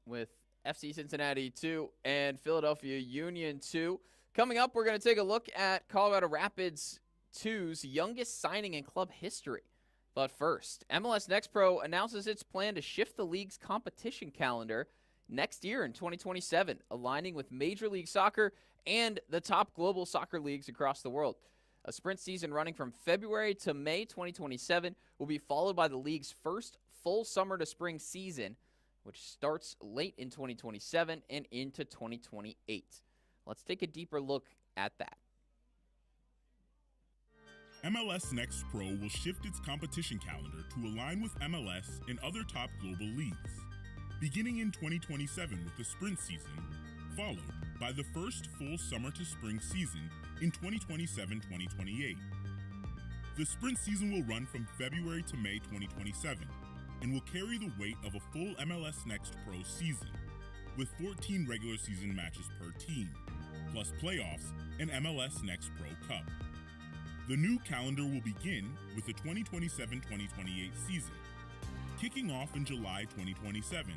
with FC Cincinnati 2 and Philadelphia Union 2. Coming up, we're going to take a look at Colorado Rapids 2's youngest signing in club history. But first, MLS Next Pro announces its plan to shift the league's competition calendar next year in 2027, aligning with Major League Soccer and the top global soccer leagues across the world. A sprint season running from February to May 2027 will be followed by the league's first full summer to spring season, which starts late in 2027 and into 2028. Let's take a deeper look at that. MLS Next Pro will shift its competition calendar to align with MLS and other top global leagues, beginning in 2027 with the sprint season, followed by the first full summer to spring season in 2027-2028. The sprint season will run from February to May 2027 and will carry the weight of a full MLS Next Pro season, with 14 regular season matches per team, plus playoffs and MLS Next Pro Cup. The new calendar will begin with the 2027-2028 season, kicking off in July 2027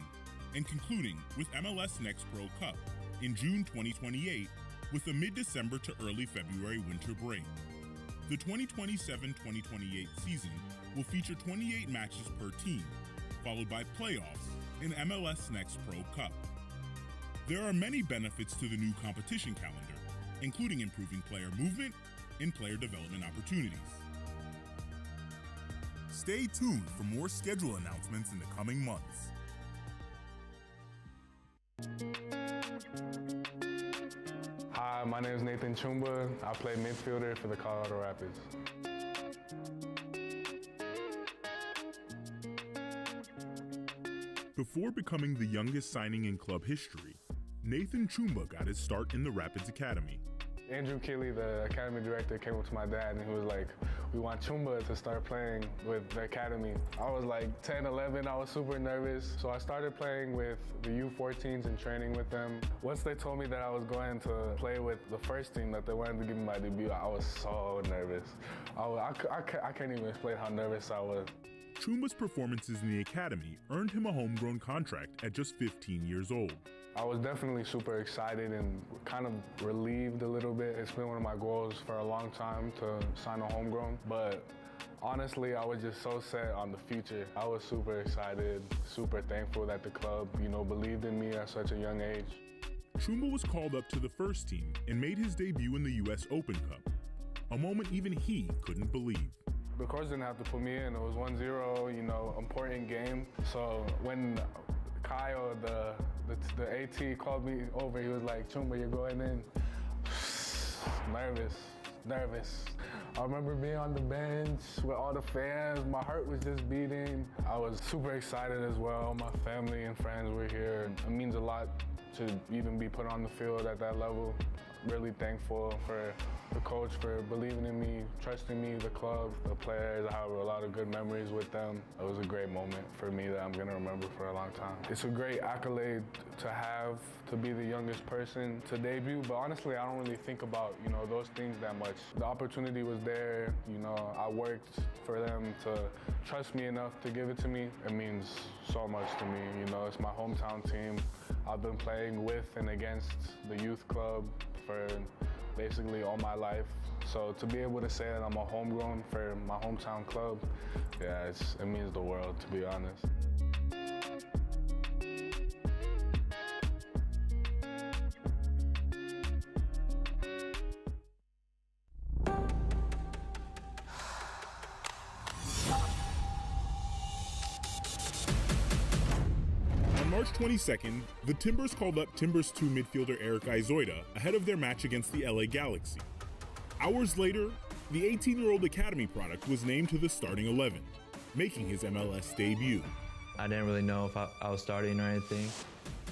and concluding with MLS Next Pro Cup in June 2028 with a mid-December to early February winter break. The 2027-2028 season will feature 28 matches per team, followed by playoffs and MLS Next Pro Cup. There are many benefits to the new competition calendar, including improving player movement and player development opportunities. Stay tuned for more schedule announcements in the coming months. Hi, my name is Nathan Chumba. I play midfielder for the Colorado Rapids. Before becoming the youngest signing in club history, Nathan Chumba got his start in the Rapids Academy. Andrew Keeley, the academy director, came up to my dad and he was like, we want Chumba to start playing with the academy. I was like 10, 11, I was super nervous. So I started playing with the U14s and training with them. Once they told me that I was going to play with the first team, that they wanted to give me my debut, I was so nervous. I can't even explain how nervous I was. Chumba's performances in the academy earned him a homegrown contract at just 15 years old. I was definitely super excited and kind of relieved a little bit. It's been one of my goals for a long time to sign a homegrown, but honestly, I was just so set on the future. I was super excited, super thankful that the club, believed in me at such a young age. Chumba was called up to the first team and made his debut in the U.S. Open Cup, a moment even he couldn't believe. The coach didn't have to put me in. It was 1-0, important game. So when Kyle, the AT, called me over, he was like, Chumba, you're going in. Nervous. I remember being on the bench with all the fans. My heart was just beating. I was super excited as well. My family and friends were here. It means a lot to even be put on the field at that level. Really thankful for the coach for believing in me, trusting me, the club, the players. I have a lot of good memories with them. It was a great moment for me that I'm gonna remember for a long time. It's a great accolade to have, to be the youngest person to debut, but honestly, I don't really think about, those things that much. The opportunity was there, I worked for them to trust me enough to give it to me. It means so much to me, it's my hometown team. I've been playing with and against the youth club for basically all my life. So to be able to say that I'm a homegrown for my hometown club, yeah, it means the world, to be honest. On March 22nd, the Timbers called up Timbers 2 midfielder Eric Izoida ahead of their match against the LA Galaxy. Hours later, the 18-year-old academy product was named to the starting 11, making his MLS debut. I didn't really know if I was starting or anything.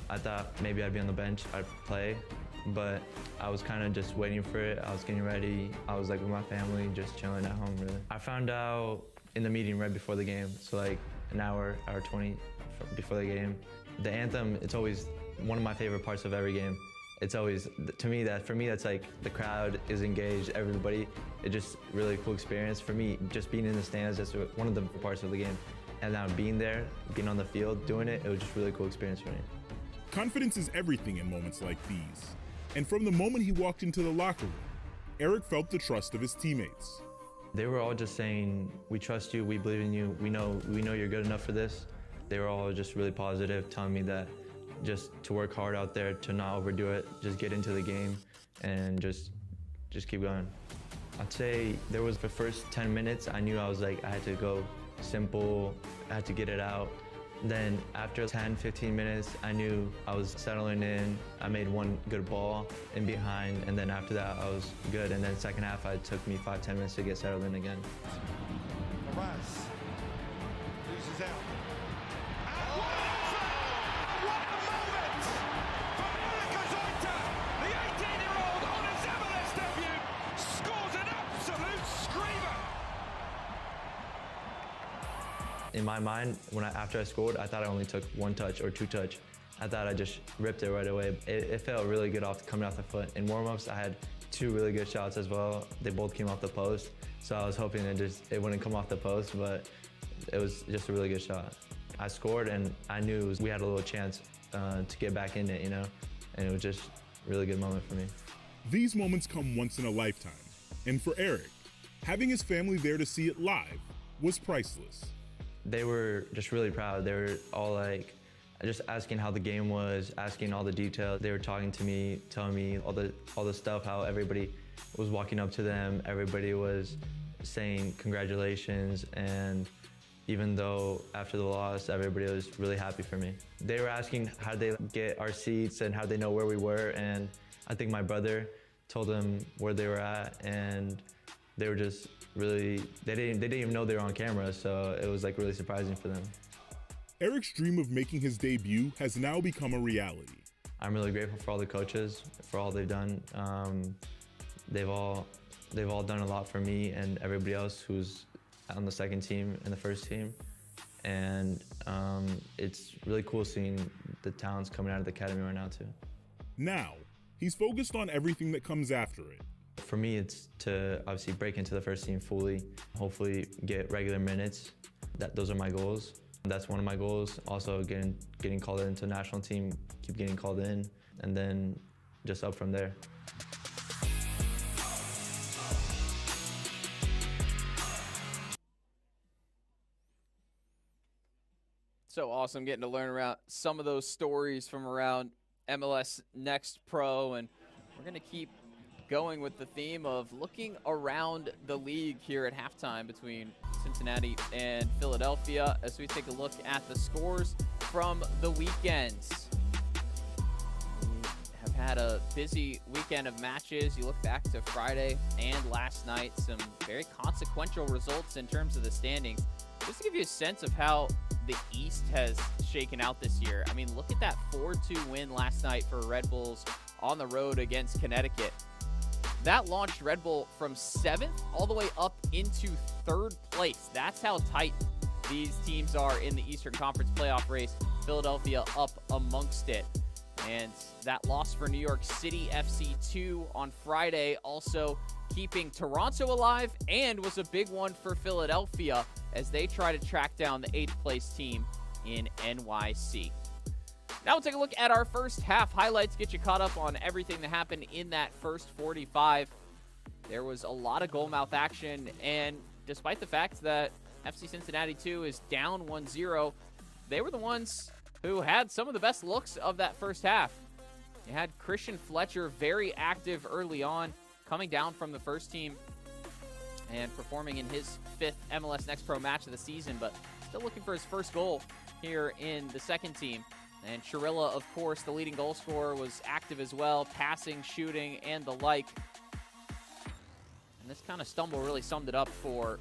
I thought maybe I'd be on the bench, I'd play, but I was kind of just waiting for it. I was getting ready. I was like with my family, just chilling at home, really. I found out in the meeting right before the game, so like an hour 20 before the game. The anthem, it's always one of my favorite parts of every game. It's always, for me, that's like the crowd is engaged, everybody. It's just really cool experience. For me, just being in the stands, that's one of the parts of the game. And now being there, being on the field, doing it, it was just a really cool experience for me. Confidence is everything in moments like these. And from the moment he walked into the locker room, Eric felt the trust of his teammates. They were all just saying, we trust you, we believe in you, we know you're good enough for this. They were all just really positive, telling me that just to work hard out there, to not overdo it, just get into the game and just keep going. I'd say there was the first 10 minutes, I knew I had to go simple, I had to get it out. Then after 10, 15 minutes, I knew I was settling in. I made one good ball in behind, and then after that, I was good. And then second half, it took me 5, 10 minutes to get settled in again. Perez loses out. And what a moment from Eric Azoita, the 18-year-old on his MLS debut, scores an absolute screamer. In my mind, after I scored, I thought I only took 1 touch or 2 touch. I thought I just ripped it right away. It felt really good coming off the foot. In warm-ups, I had 2 really good shots as well. They both came off the post, so I was hoping it wouldn't come off the post, but it was just a really good shot. I scored, and I knew we had a little chance to get back in it, and it was just a really good moment for me. These moments come once in a lifetime, and for Eric, having his family there to see it live was priceless. They were just really proud. They were all just asking how the game was, asking all the details. They were talking to me, telling me all the stuff, how everybody was walking up to them. Everybody was saying congratulations, and even though after the loss, everybody was really happy for me. They were asking how they get our seats and how they know where we were, and I think my brother told them where they were at, and they were just really, they didn't even know they were on camera, so it was really surprising for them. Eric's dream of making his debut has now become a reality. I'm really grateful for all the coaches, for all they've done. They've all done a lot for me and everybody else who's on the second team and the first team. And it's really cool seeing the talents coming out of the academy right now too. Now, he's focused on everything that comes after it. For me, it's to obviously break into the first team fully, hopefully get regular minutes. Those are my goals. That's one of my goals. Also getting called into the national team, keep getting called in, and then just up from there. So awesome getting to learn about some of those stories from around MLS Next Pro, and we're going to keep going with the theme of looking around the league here at halftime between Cincinnati and Philadelphia as we take a look at the scores from the weekends. We have had a busy weekend of matches. You look back to Friday and last night, some very consequential results in terms of the standings. Just to give you a sense of how the East has shaken out this year. I mean, look at that 4-2 win last night for Red Bulls on the road against Connecticut. That launched Red Bull from 7th all the way up into 3rd place. That's how tight these teams are in the Eastern Conference playoff race. Philadelphia up amongst it. And that loss for New York City FC2 on Friday also keeping Toronto alive, and was a big one for Philadelphia as they try to track down the 8th place team in NYC. Now we'll take a look at our first half highlights, get you caught up on everything that happened in that first 45. There was a lot of goal-mouth action, and despite the fact that FC Cincinnati 2 is down 1-0, they were the ones who had some of the best looks of that first half. You had Christian Fletcher very active early on, coming down from the first team and performing in his 5th MLS Next Pro match of the season, but still looking for his first goal here in the second team. And Chirilla, of course, the leading goal scorer, was active as well, passing, shooting, and the like. And this kind of stumble really summed it up for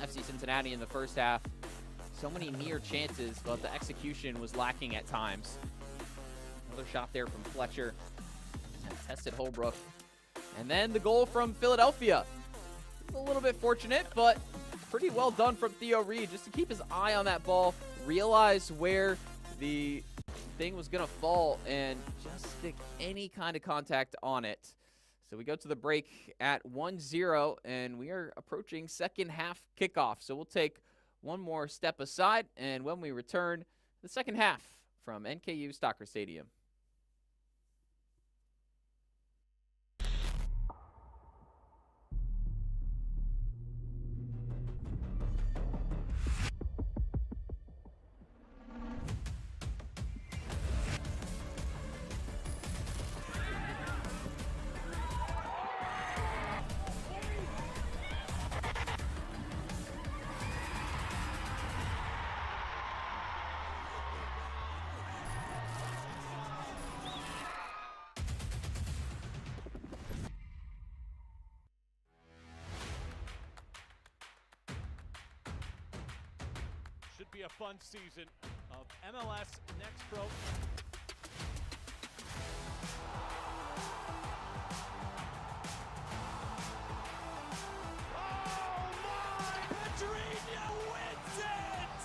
FC Cincinnati in the first half. So many near chances, but the execution was lacking at times. Another shot there from Fletcher. And tested Holbrook. And then the goal from Philadelphia. A little bit fortunate, but pretty well done from Theo Reed just to keep his eye on that ball, realize where the thing was going to fall, and just stick any kind of contact on it. So we go to the break at 1-0, and we are approaching second half kickoff. So we'll take one more step aside, and when we return, the second half from NKU Stocker Stadium. Should be a fun season of MLS Next Pro. Oh my! Pedrinho wins it!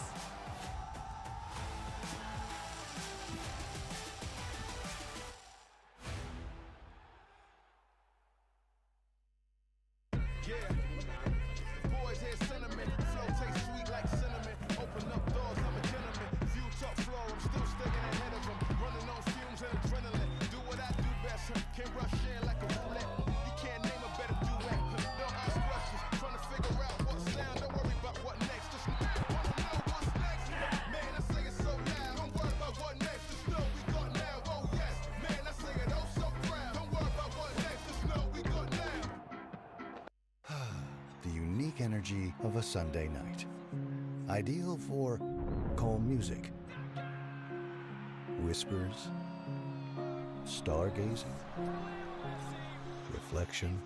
Yeah. Boys hear sentiment. Flow tastes sweet like cinnamon. Open up doors, I'm a gentleman. View top floor, I'm still staying ahead of them. Running on fumes and adrenaline. Do what I do best. Can rush in like a roulette. You can't name a better duet. Don't ask questions. Trying to figure out what sound. Don't worry about what next. Just wanna know what's next. Man, I say it so loud. Don't worry about what next. Just know we got now. Oh yes. Man, I say it oh so proud. Don't worry about what next. Just know we got now. The unique energy of a Sunday night. Ideal for calm music, whispers, stargazing, reflection,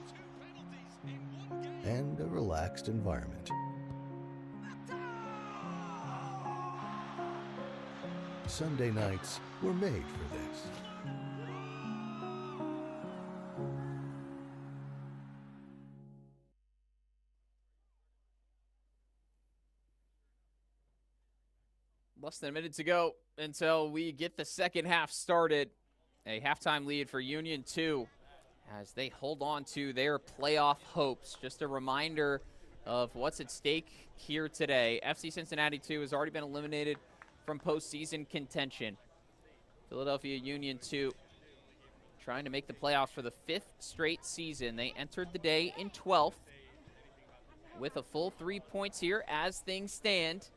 and a relaxed environment. Sunday nights were made for this. Less than a minute to go until we get the second half started. A halftime lead for Union 2 as they hold on to their playoff hopes. Just a reminder of what's at stake here today. FC Cincinnati 2 has already been eliminated from postseason contention. Philadelphia Union 2 trying to make the playoffs for the 5th straight season. They entered the day in 12th with a full 3 points here as things stand.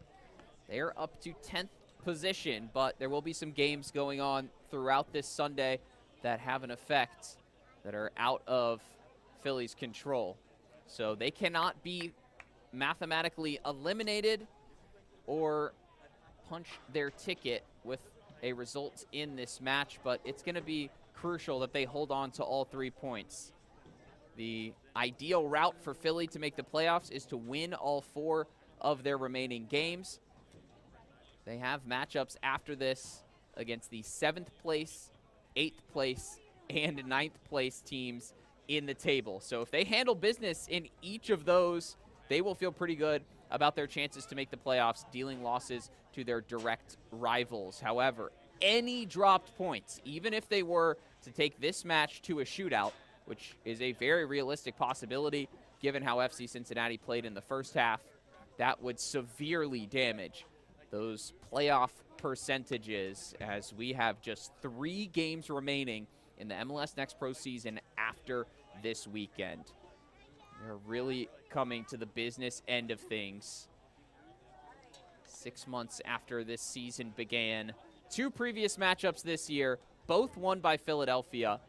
They're up to 10th position, but there will be some games going on throughout this Sunday that have an effect that are out of Philly's control. So they cannot be mathematically eliminated or punch their ticket with a result in this match, but it's going to be crucial that they hold on to all 3 points. The ideal route for Philly to make the playoffs is to win all 4 of their remaining games. They have matchups after this against the 7th place, 8th place, and 9th place teams in the table. So if they handle business in each of those, they will feel pretty good about their chances to make the playoffs, dealing losses to their direct rivals. However, any dropped points, even if they were to take this match to a shootout, which is a very realistic possibility given how FC Cincinnati played in the first half, that would severely damage those playoff percentages as we have just 3 games remaining in the MLS Next Pro season after this weekend. They're really coming to the business end of things. 6 months after this season began. 2 previous matchups this year, both won by Philadelphia.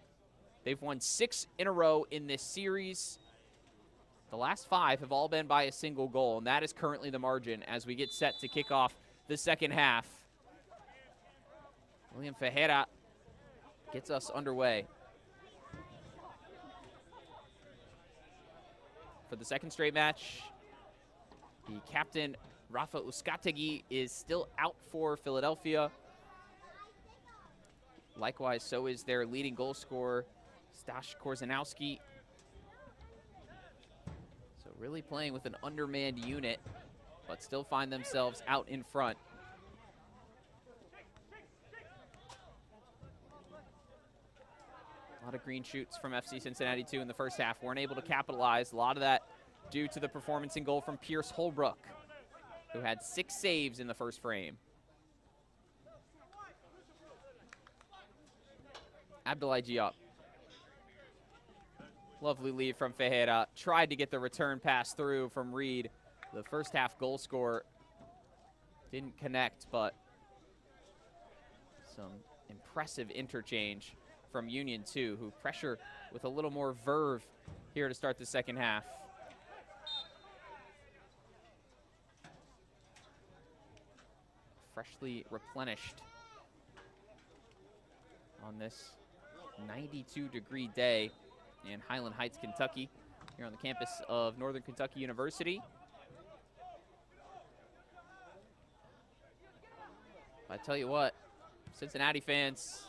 They've won 6 in a row in this series. The last 5 have all been by a single goal, and that is currently the margin as we get set to kick off the second half. William Ferreira gets us underway. For the second straight match, the captain, Rafa Uzcategui, is still out for Philadelphia. Likewise, so is their leading goal scorer, Stash Korzanowski. So really playing with an undermanned unit, but still find themselves out in front. A lot of green shoots from FC Cincinnati 2 in the first half. Weren't able to capitalize. A lot of that due to the performance in goal from Pierce Holbrook. who had 6 saves in the first frame. Abdoulaye Diop. Lovely lead from Ferreira. Tried to get the return pass through from Reed. The first half goal scorer didn't connect, but some impressive interchange from Union 2, who pressure with a little more verve here to start the second half. Freshly replenished on this 92-degree day in Highland Heights, Kentucky, here on the campus of Northern Kentucky University. I tell you what, Cincinnati fans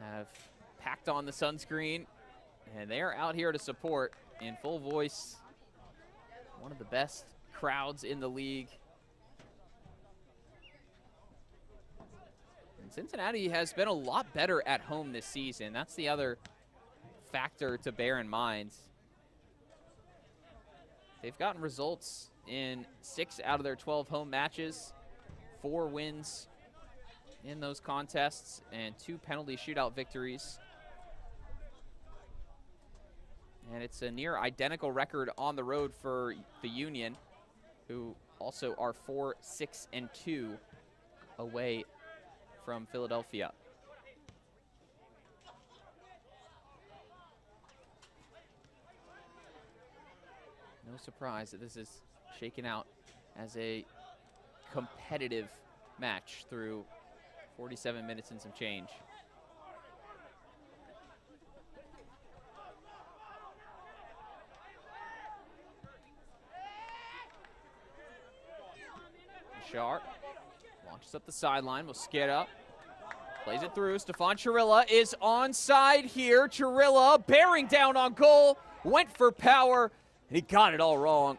have packed on the sunscreen, and they are out here to support in full voice. One of the best crowds in the league. And Cincinnati has been a lot better at home this season. That's the other factor to bear in mind. They've gotten results in 6 out of their 12 home matches, 4 wins in those contests, and 2 penalty shootout victories. And it's a near identical record on the road for the Union, who also are 4-6-2 away from Philadelphia. No surprise that this is shaken out as a competitive match through 47 minutes and some change. Shar launches up the sideline. Mosquera plays it through. Stefan Chirilla is onside here. Chirilla bearing down on goal. Went for power. He got it all wrong.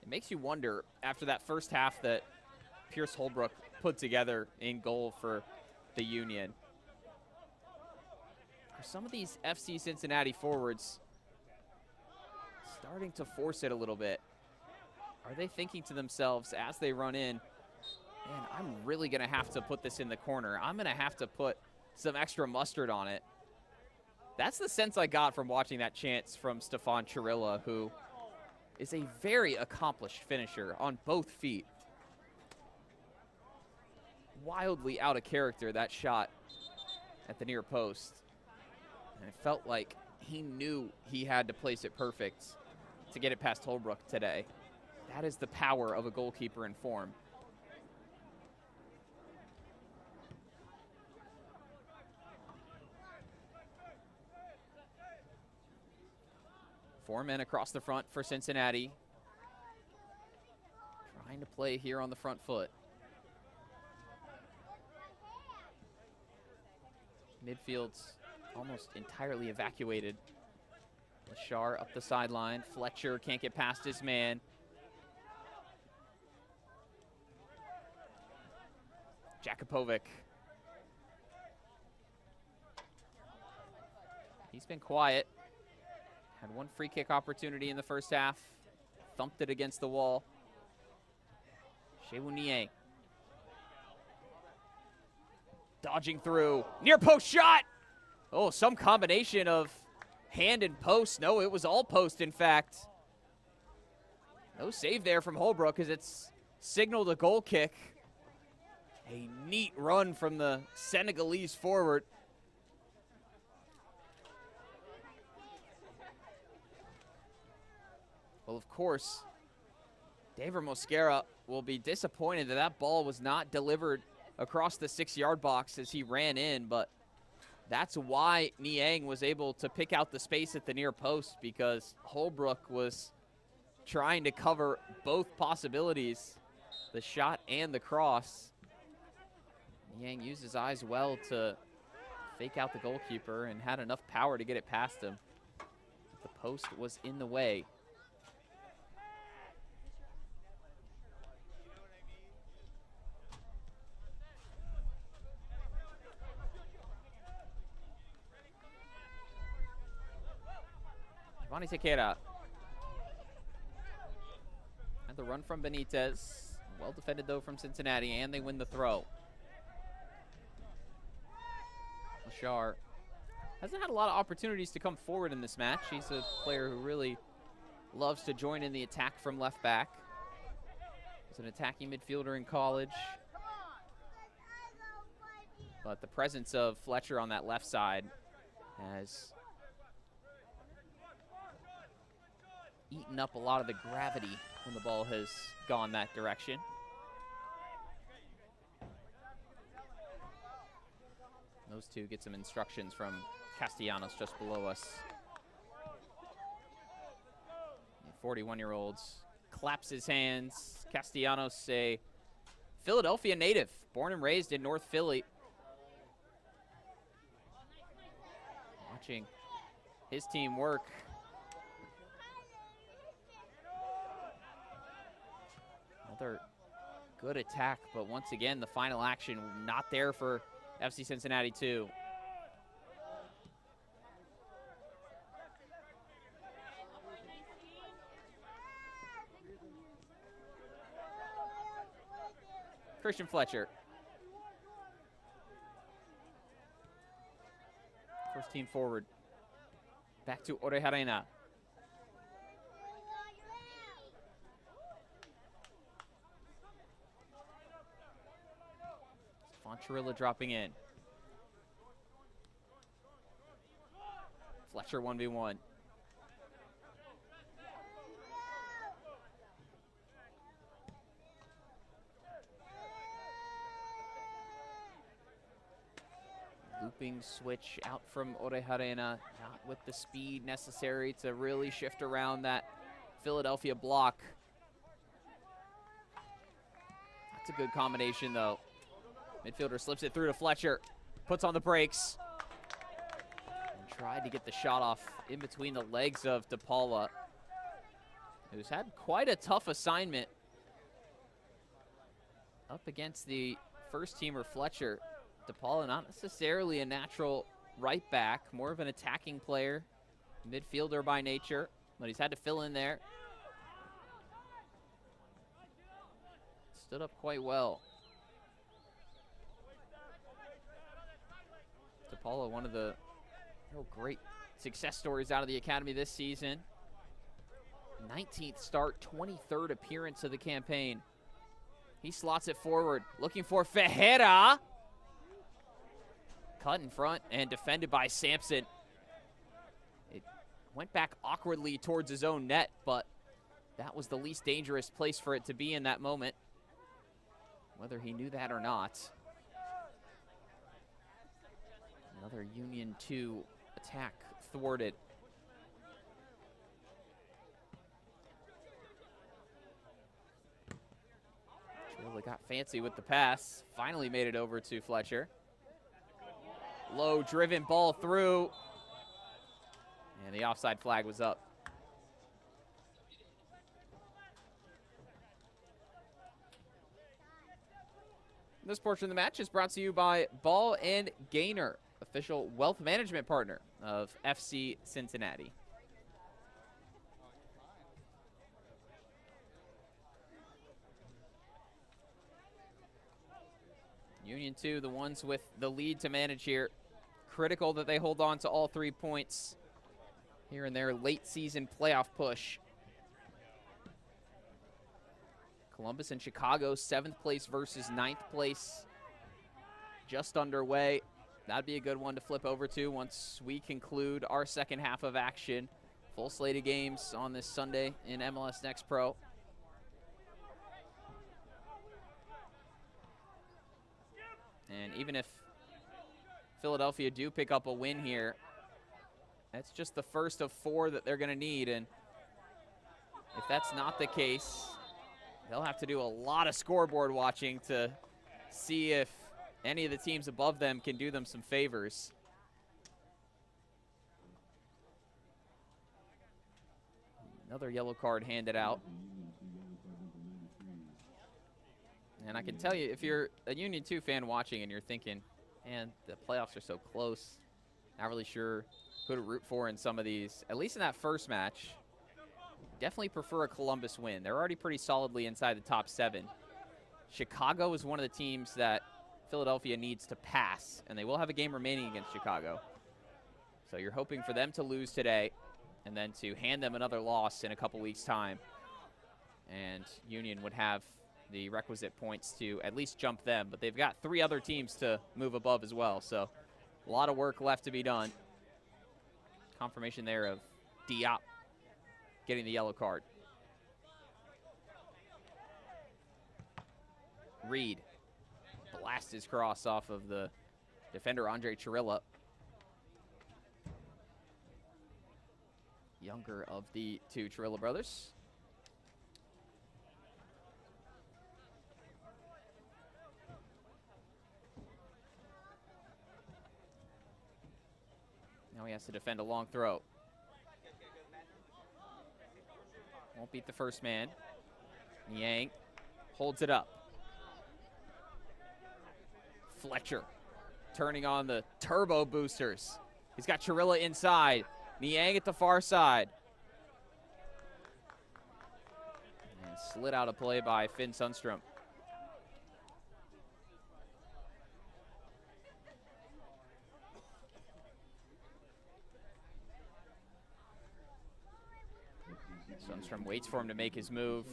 It makes you wonder, after that first half that Pierce Holbrook put together in goal for the Union, are some of these FC Cincinnati forwards starting to force it a little bit? Are they thinking to themselves as they run in, man, I'm really going to have to put this in the corner. I'm going to have to put some extra mustard on it. That's the sense I got from watching that chance from Stefan Chirilla, who is a very accomplished finisher on both feet. Wildly out of character, that shot at the near post. And it felt like he knew he had to place it perfect to get it past Holbrook today. That is the power of a goalkeeper in form. Four men across the front for Cincinnati. Trying to play here on the front foot. Midfield's almost entirely evacuated. Lashar up the sideline. Fletcher can't get past his man. Jakupovic. He's been quiet. Had one free kick opportunity in the first half. Thumped it against the wall. Chewunier. Dodging through. Near post shot! Oh, some combination of hand and post. No, it was all post, in fact. No save there from Holbrook as it's signaled a goal kick. A neat run from the Senegalese forward. Well, of course, David Mosquera will be disappointed that that ball was not delivered across the 6-yard box as he ran in, but that's why Niang was able to pick out the space at the near post, because Holbrook was trying to cover both possibilities, the shot and the cross. Yang used his eyes well to fake out the goalkeeper and had enough power to get it past him. The post was in the way. Giovanni Tequera. And the run from Benitez. Well defended, though, from Cincinnati, and they win the throw. Lashar hasn't had a lot of opportunities to come forward in this match. He's a player who really loves to join in the attack from left back. He's an attacking midfielder in college. But the presence of Fletcher on that left side has eaten up a lot of the gravity when the ball has gone that direction. Those two get some instructions from Castellanos just below us. The 41-year-old claps his hands. Castellanos, a Philadelphia native, born and raised in North Philly. Watching his team work. Another good attack, but once again, the final action not there for FC Cincinnati 2. Christian Fletcher. First team forward. Back to Orejarena. Foncherilla dropping in. Fletcher 1v1. Looping switch out from Orejarena, not with the speed necessary to really shift around that Philadelphia block. That's a good combination, though. Midfielder slips it through to Fletcher, puts on the brakes, and tried to get the shot off in between the legs of DePaula, who's had quite a tough assignment up against the first-teamer Fletcher. DePaula not necessarily a natural right back, more of an attacking player, midfielder by nature, but he's had to fill in there. Stood up quite well. DePaula, one of the real great success stories out of the academy this season. 19th start, 23rd appearance of the campaign. He slots it forward, looking for Ferreira. Cut in front and defended by Sampson. It went back awkwardly towards his own net, but that was the least dangerous place for it to be in that moment, whether he knew that or not. Another Union 2 attack thwarted. Really got fancy with the pass. Finally made it over to Fletcher. Low driven ball through. And the offside flag was up. This portion of the match is brought to you by Ball and Gainer, official wealth management partner of FC Cincinnati. Union 2, the ones with the lead to manage here. Critical that they hold on to all 3 points here in their late season playoff push. Columbus and Chicago, 7th place versus 9th place, just underway. That'd be a good one to flip over to once we conclude our second half of action. Full slate of games on this Sunday in MLS Next Pro. And even if Philadelphia do pick up a win here, that's just the first of 4 that they're going to need. And If that's not the case, they'll have to do a lot of scoreboard watching to see if any of the teams above them can do them some favors. Another yellow card handed out. And I can tell you, if you're a Union 2 fan watching and you're thinking, man, the playoffs are so close, not really sure who to root for in some of these, at least in that first match, definitely prefer a Columbus win. They're already pretty solidly inside the top 7. Chicago is one of the teams that Philadelphia needs to pass, and they will have a game remaining against Chicago. So you're hoping for them to lose today and then to hand them another loss in a couple weeks' time. And Union would have the requisite points to at least jump them, but they've got 3 other teams to move above as well. So a lot of work left to be done. Confirmation there of Diop getting the yellow card. Reed blasts his cross off of the defender, Andre Chirilla. Younger of the 2 Chirilla brothers. Now he has to defend a long throw. Won't beat the first man. Niang holds it up. Fletcher turning on the turbo boosters. He's got Chirilla inside. Niang at the far side. And slid out of play by Finn Sundstrom. Sundstrom waits for him to make his move.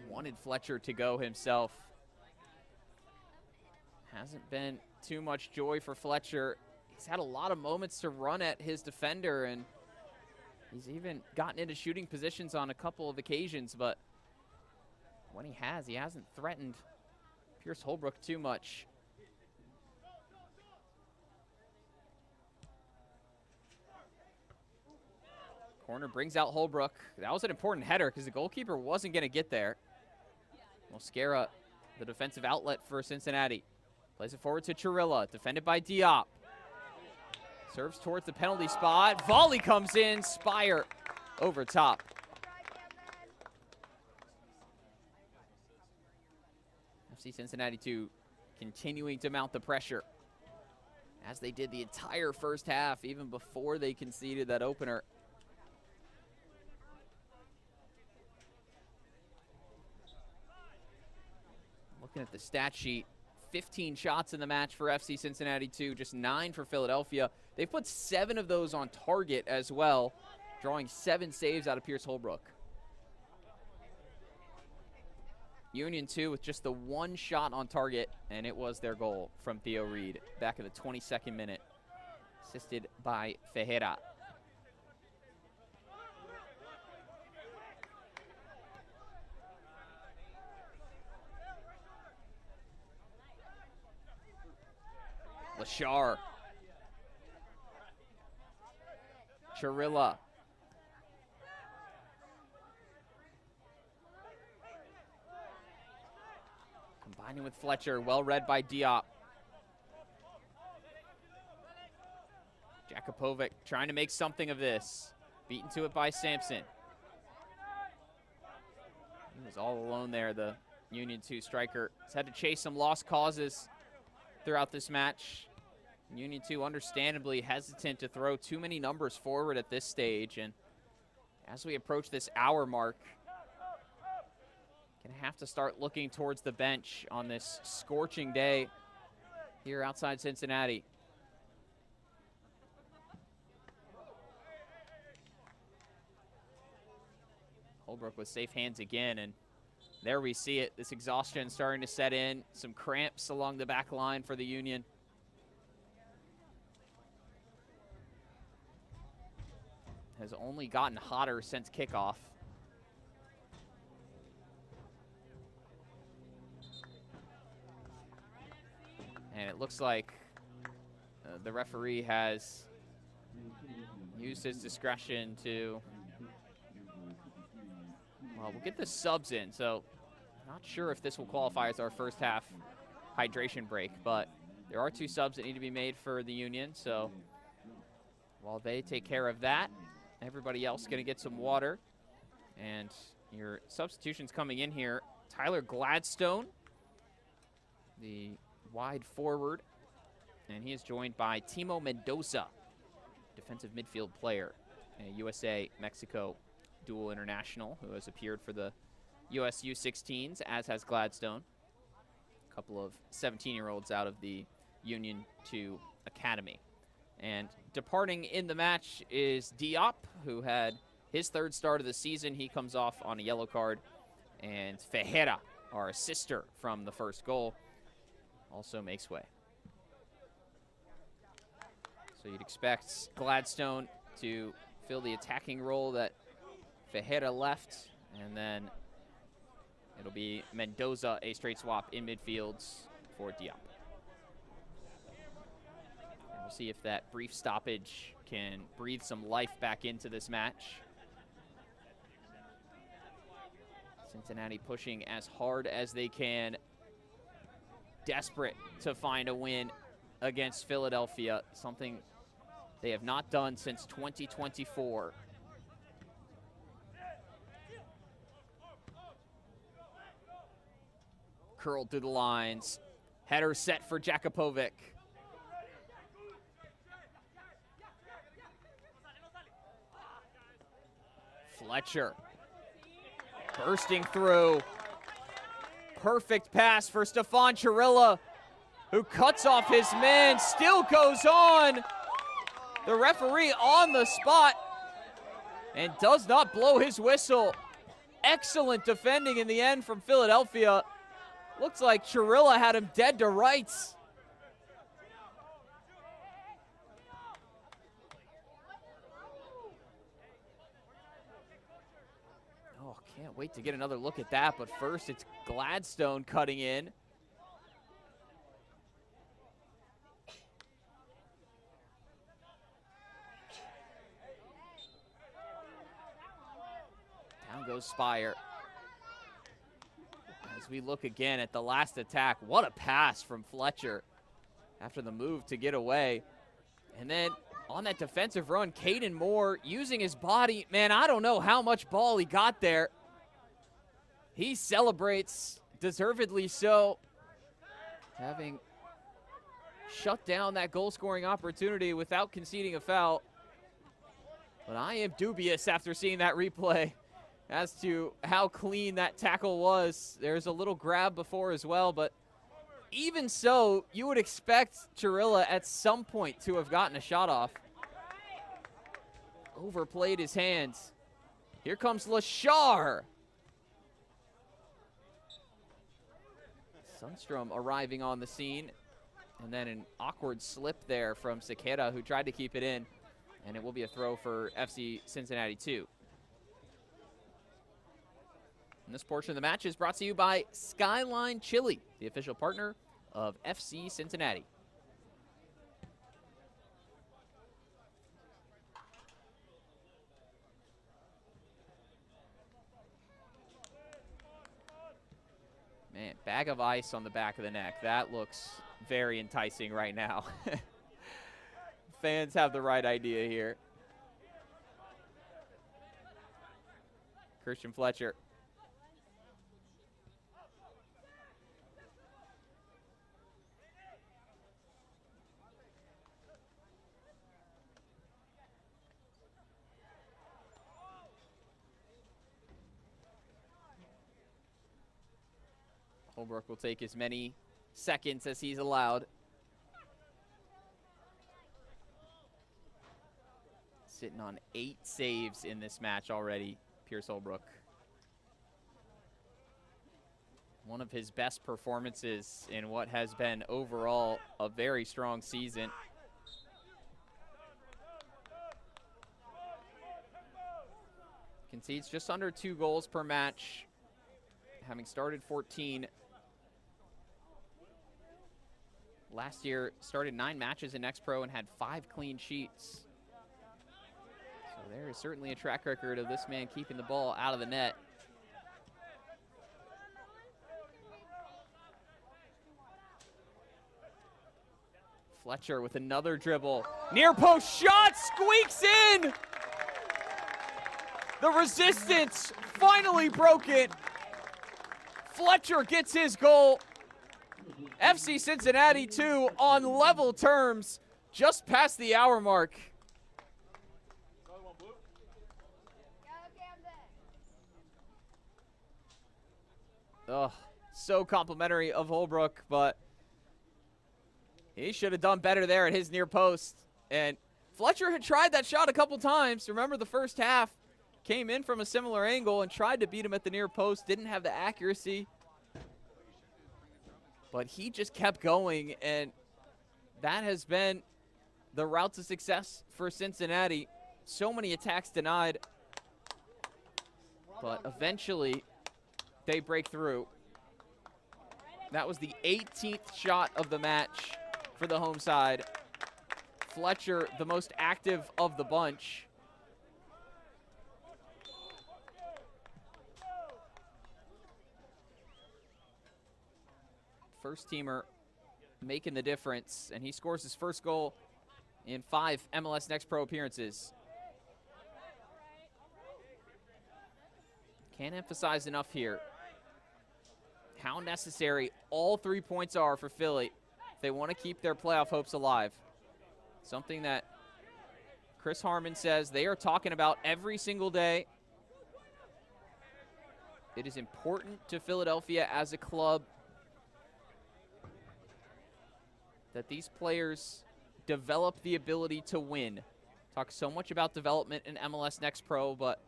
Wanted Fletcher to go himself. Hasn't been too much joy for Fletcher. He's had a lot of moments to run at his defender, and he's even gotten into shooting positions on a couple of occasions, but when he hasn't threatened Pierce Holbrook too much. Corner brings out Holbrook. That was an important header because the goalkeeper wasn't going to get there. Mosquera, the defensive outlet for Cincinnati. Plays it forward to Chirilla, defended by Diop. Serves towards the penalty spot. Volley comes in. Spire over top. FC Cincinnati 2 continuing to mount the pressure, as they did the entire first half, even before they conceded that opener. Looking at the stat sheet, 15 shots in the match for FC Cincinnati 2, just 9 for Philadelphia. They've put 7 of those on target as well, drawing 7 saves out of Pierce Holbrook. Union 2 with just the 1 shot on target, and it was their goal from Theo Reed back in the 22nd minute, assisted by Fejera. Lashar. Chirilla. Combining with Fletcher, well read by Diop. Jakupovic trying to make something of this. Beaten to it by Sampson. He was all alone there, the Union 2 striker. He's had to chase some lost causes throughout this match. Union 2 understandably hesitant to throw too many numbers forward at this stage, and as we approach this hour mark, gonna have to start looking towards the bench on this scorching day here outside Cincinnati. Holbrook with safe hands again, and there we see it. This exhaustion starting to set in. Some cramps along the back line for the Union. Has only gotten hotter since kickoff. And it looks like the referee has used his discretion to we'll get the subs in, so not sure if this will qualify as our first half hydration break, but there are 2 subs that need to be made for the Union, so while they take care of that, everybody else going to get some water. And your substitutions coming in here, Tyler Gladstone, the wide forward, and he is joined by Timo Mendoza, defensive midfield player, a USA-Mexico dual international who has appeared for the US U16s, as has Gladstone. A couple of 17-year-olds out of the Union 2 Academy. And departing in the match is Diop, who had his 3rd start of the season. He comes off on a yellow card. And Ferreira, our assister from the first goal, also makes way. So you'd expect Gladstone to fill the attacking role that Ferreira left, and then it'll be Mendoza, a straight swap in midfields for Diop. And we'll see if that brief stoppage can breathe some life back into this match. Cincinnati pushing as hard as they can, desperate to find a win against Philadelphia, something they have not done since 2024. Curled through the lines. Header set for Jakupovic. Fletcher bursting through. Perfect pass for Stefan Chirilla, who cuts off his man, still goes on. The referee on the spot and does not blow his whistle. Excellent defending in the end from Philadelphia. Looks like Chirilla had him dead to rights. Oh, can't wait to get another look at that, but first it's Gladstone cutting in. Down goes Spire. As we look again at the last attack, what a pass from Fletcher after the move to get away. And then on that defensive run, Caden Moore using his body. Man, I don't know how much ball he got there. He celebrates, deservedly so, having shut down that goal-scoring opportunity without conceding a foul. But I am dubious after seeing that replay as to how clean that tackle was. There's a little grab before as well, but even so, you would expect Chirilla at some point to have gotten a shot off. Overplayed his hands. Here comes Lashar. Sundstrom arriving on the scene. And then an awkward slip there from Sequeira, who tried to keep it in. And it will be a throw for FC Cincinnati 2. And this portion of the match is brought to you by Skyline Chili, the official partner of FC Cincinnati. Man, bag of ice on the back of the neck. That looks very enticing right now. Fans have the right idea here. Christian Fletcher. Holbrook will take as many seconds as he's allowed. Sitting on 8 saves in this match already, Pierce Holbrook. One of his best performances in what has been overall a very strong season. Concedes just under 2 goals per match, having started 14. Last year, started 9 matches in Next Pro and had 5 clean sheets. So there is certainly a track record of this man keeping the ball out of the net. Fletcher with another dribble. Near post shot, squeaks in! The resistance finally broke it. Fletcher gets his goal. FC Cincinnati 2 on level terms, just past the hour mark. Oh, so complimentary of Holbrook, but he should have done better there at his near post. And Fletcher had tried that shot a couple times. Remember the first half, came in from a similar angle and tried to beat him at the near post, didn't have the accuracy. But he just kept going, and that has been the route to success for Cincinnati. So many attacks denied, but eventually they break through. That was the 18th shot of the match for the home side. Fletcher, the most active of the bunch. First teamer making the difference, and he scores his first goal in 5 MLS Next Pro appearances. Can't emphasize enough here how necessary all 3 points are for Philly if they want to keep their playoff hopes alive. Something that Chris Harmon says they are talking about every single day. It is important to Philadelphia as a club that these players develop the ability to win. Talk so much about development in MLS Next Pro, but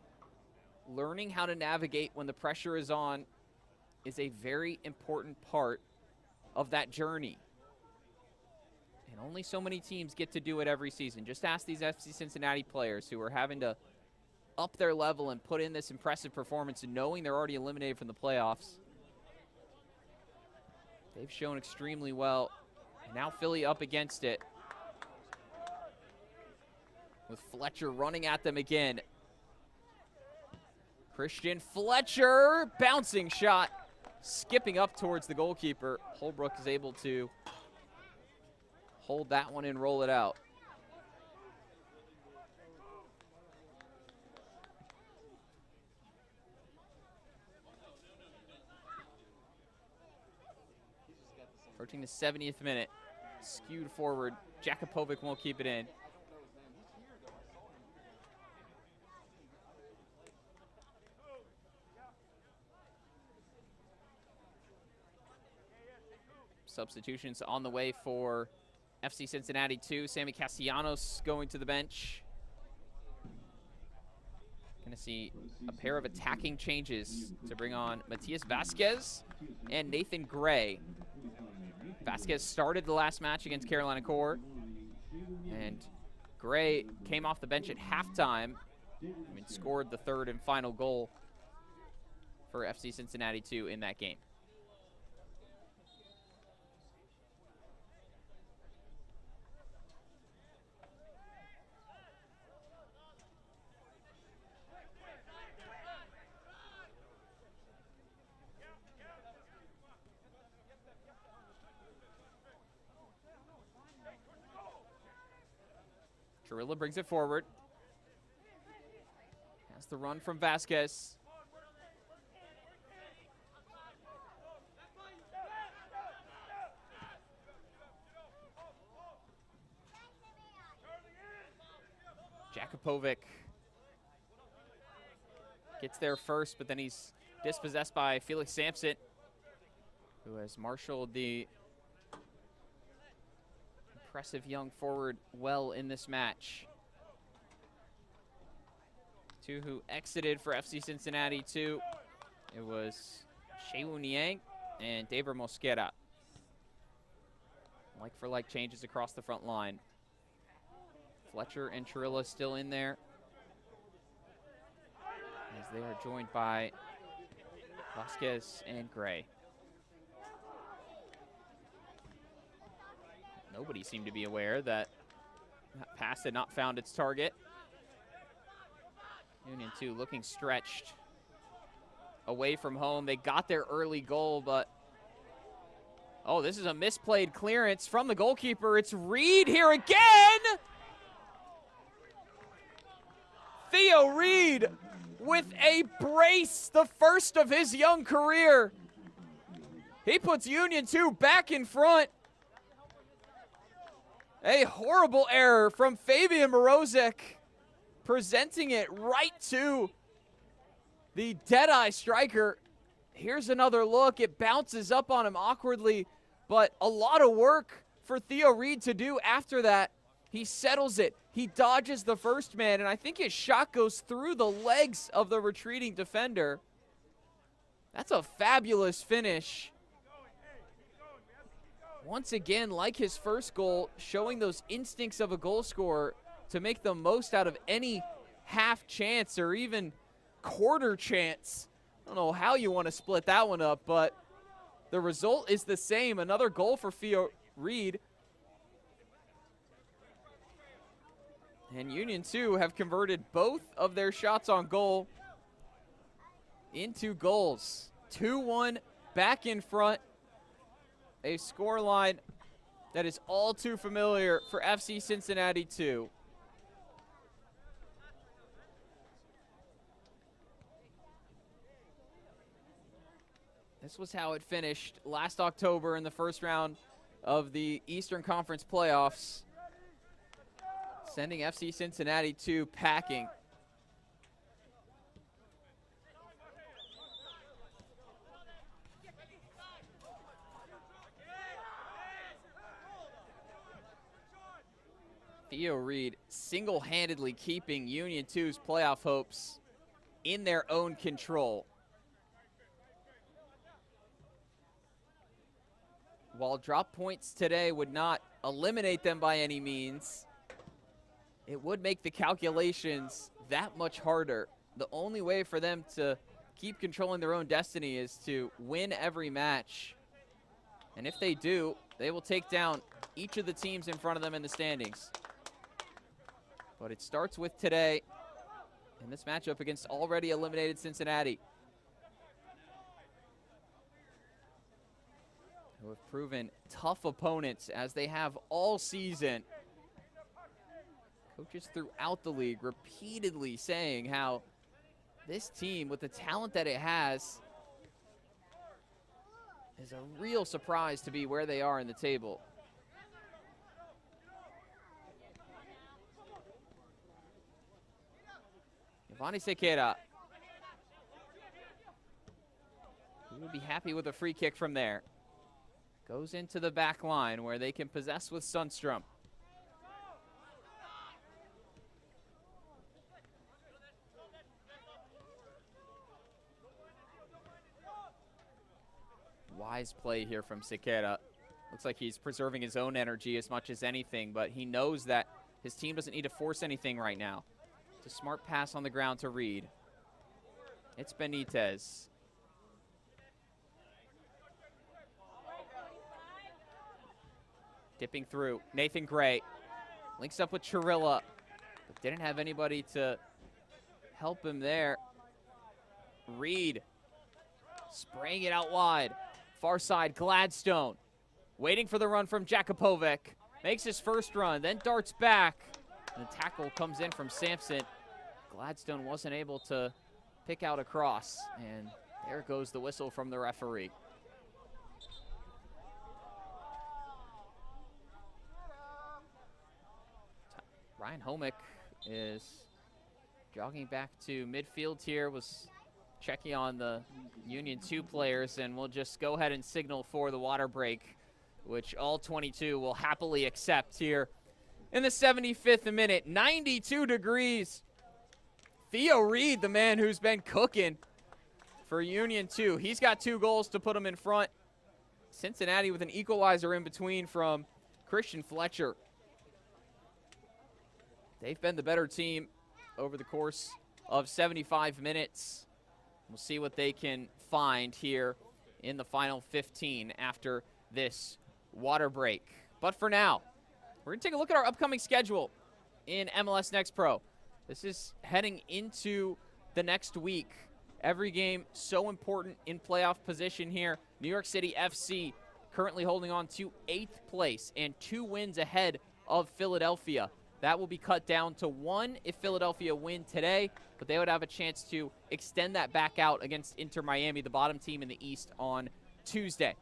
learning how to navigate when the pressure is on is a very important part of that journey. And only so many teams get to do it every season. Just ask these FC Cincinnati players who are having to up their level and put in this impressive performance and knowing they're already eliminated from the playoffs. They've shown extremely well. Now Philly up against it, with Fletcher running at them again. Christian Fletcher, bouncing shot, skipping up towards the goalkeeper. Holbrook is able to hold that one and roll it out. Approaching the 70th minute. Skewed forward. Jakupovic won't keep it in. Substitutions on the way for FC Cincinnati 2. Sammy Castellanos going to the bench. Going to see a pair of attacking changes to bring on Matias Vasquez and Nathan Gray. Vasquez started the last match against Carolina Core, and Gray came off the bench at halftime and scored the third and final goal for FC Cincinnati 2 in that game. Chirilla brings it forward. Has the run from Vasquez. Jakupovic gets there first, but then he's dispossessed by Felix Sampson, who has marshaled the impressive young forward well in this match. Two who exited for FC Cincinnati 2. It was Shewoo Niang and David Mosquera. Like for like changes across the front line. Fletcher and Chirilla still in there, as they are joined by Vasquez and Gray. Nobody seemed to be aware that that pass had not found its target. Union 2 looking stretched away from home. They got their early goal, but Oh, this is a misplayed clearance from the goalkeeper. It's Reed here again. Theo Reed with a brace, the first of his young career. He puts Union 2 back in front. A horrible error from Fabian Morozek, presenting it right to the Deadeye striker. Here's another look. It bounces up on him awkwardly, but a lot of work for Theo Reed to do after that. He settles it. He dodges the first man, and I think his shot goes through the legs of the retreating defender. That's a fabulous finish. Once again, like his first goal, showing those instincts of a goal scorer to make the most out of any half chance or even quarter chance. I don't know how you want to split that one up, but the result is the same. Another goal for Theo Reed. And Union 2 have converted both of their shots on goal into goals. 2-1 back in front. A scoreline that is all too familiar for FC Cincinnati 2. This was how it finished last October in the first round of the Eastern Conference playoffs, sending FC Cincinnati 2 packing. Theo Reed single-handedly keeping Union 2's playoff hopes in their own control. While drop points today would not eliminate them by any means, it would make the calculations that much harder. The only way for them to keep controlling their own destiny is to win every match. And if they do, they will take down each of the teams in front of them in the standings. But it starts with today in this matchup against already eliminated Cincinnati, who have proven tough opponents as they have all season. Coaches throughout the league repeatedly saying how this team, with the talent that it has, is a real surprise to be where they are in the table. Giovanni Sequeira. He would be happy with a free kick from there. Goes into the back line where they can possess with Sundstrom. Wise play here from Sequeira. Looks like he's preserving his own energy as much as anything, but he knows that his team doesn't need to force anything right now. It's a smart pass on the ground to Reed. It's Benitez. Dipping through. Nathan Gray links up with Chirilla, but didn't have anybody to help him there. Reed spraying it out wide. Far side, Gladstone. Waiting for the run from Jakupovic. Makes his first run, then darts back. And the tackle comes in from Sampson. Gladstone wasn't able to pick out a cross. And there goes the whistle from the referee. Ryan Homick is jogging back to midfield here, was checking on the Union 2 players, and we'll just go ahead and signal for the water break, which all 22 will happily accept here in the 75th minute. 92 degrees. Theo Reed, the man who's been cooking for Union 2. He's got 2 goals to put him in front. Cincinnati with an equalizer in between from Christian Fletcher. They've been the better team over the course of 75 minutes. We'll see what they can find here in the final 15 after this water break. But for now, we're going to take a look at our upcoming schedule in MLS Next Pro. This is heading into the next week. Every game so important in playoff position here. New York City FC currently holding on to 8th place and 2 wins ahead of Philadelphia. That will be cut down to 1 if Philadelphia win today, but they would have a chance to extend that back out against Inter Miami, the bottom team in the East, on Tuesday.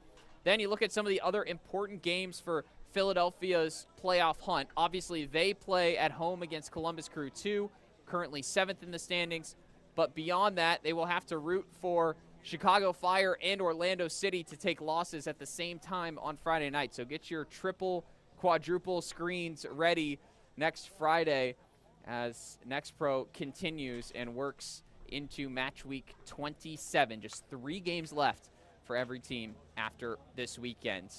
Then you look at some of the other important games for Philadelphia's playoff hunt. Obviously, they play at home against Columbus Crew 2, currently 7th in the standings. But beyond that, they will have to root for Chicago Fire and Orlando City to take losses at the same time on Friday night. So get your triple, quadruple screens ready next Friday as Next Pro continues and works into match week 27. Just 3 games left for every team after this weekend.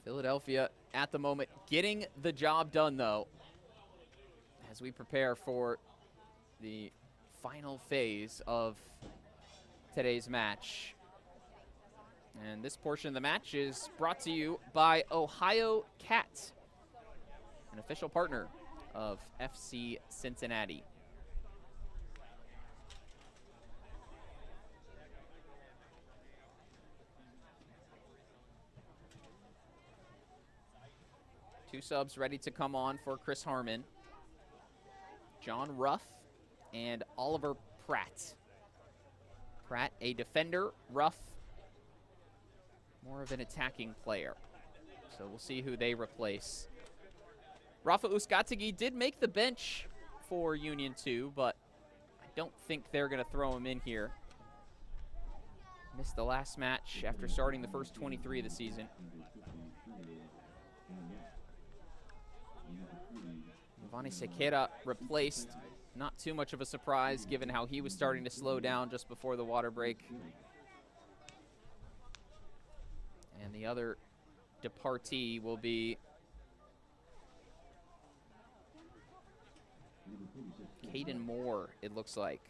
Philadelphia at the moment getting the job done, though, as we prepare for the final phase of today's match. And this portion of the match is brought to you by Ohio Cat, an official partner of FC Cincinnati. Two subs ready to come on for Chris Harmon. John Ruff and Oliver Pratt. Pratt, a defender. Ruff, more of an attacking player. So we'll see who they replace. Rafa Uskategi did make the bench for Union 2, but I don't think they're going to throw him in here. Missed the last match after starting the first 23 of the season. Giovanni Sequeira replaced. Not too much of a surprise given how he was starting to slow down just before the water break. And the other departee will be Caden Moore, it looks like.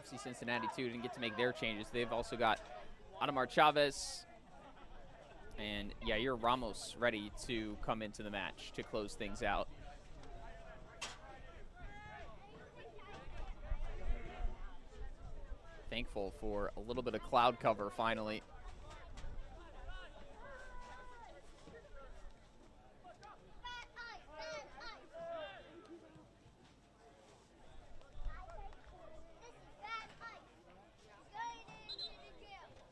FC Cincinnati, too, didn't get to make their changes. They've also got Adamar Chavez and Yair Ramos ready to come into the match to close things out. Thankful for a little bit of cloud cover finally.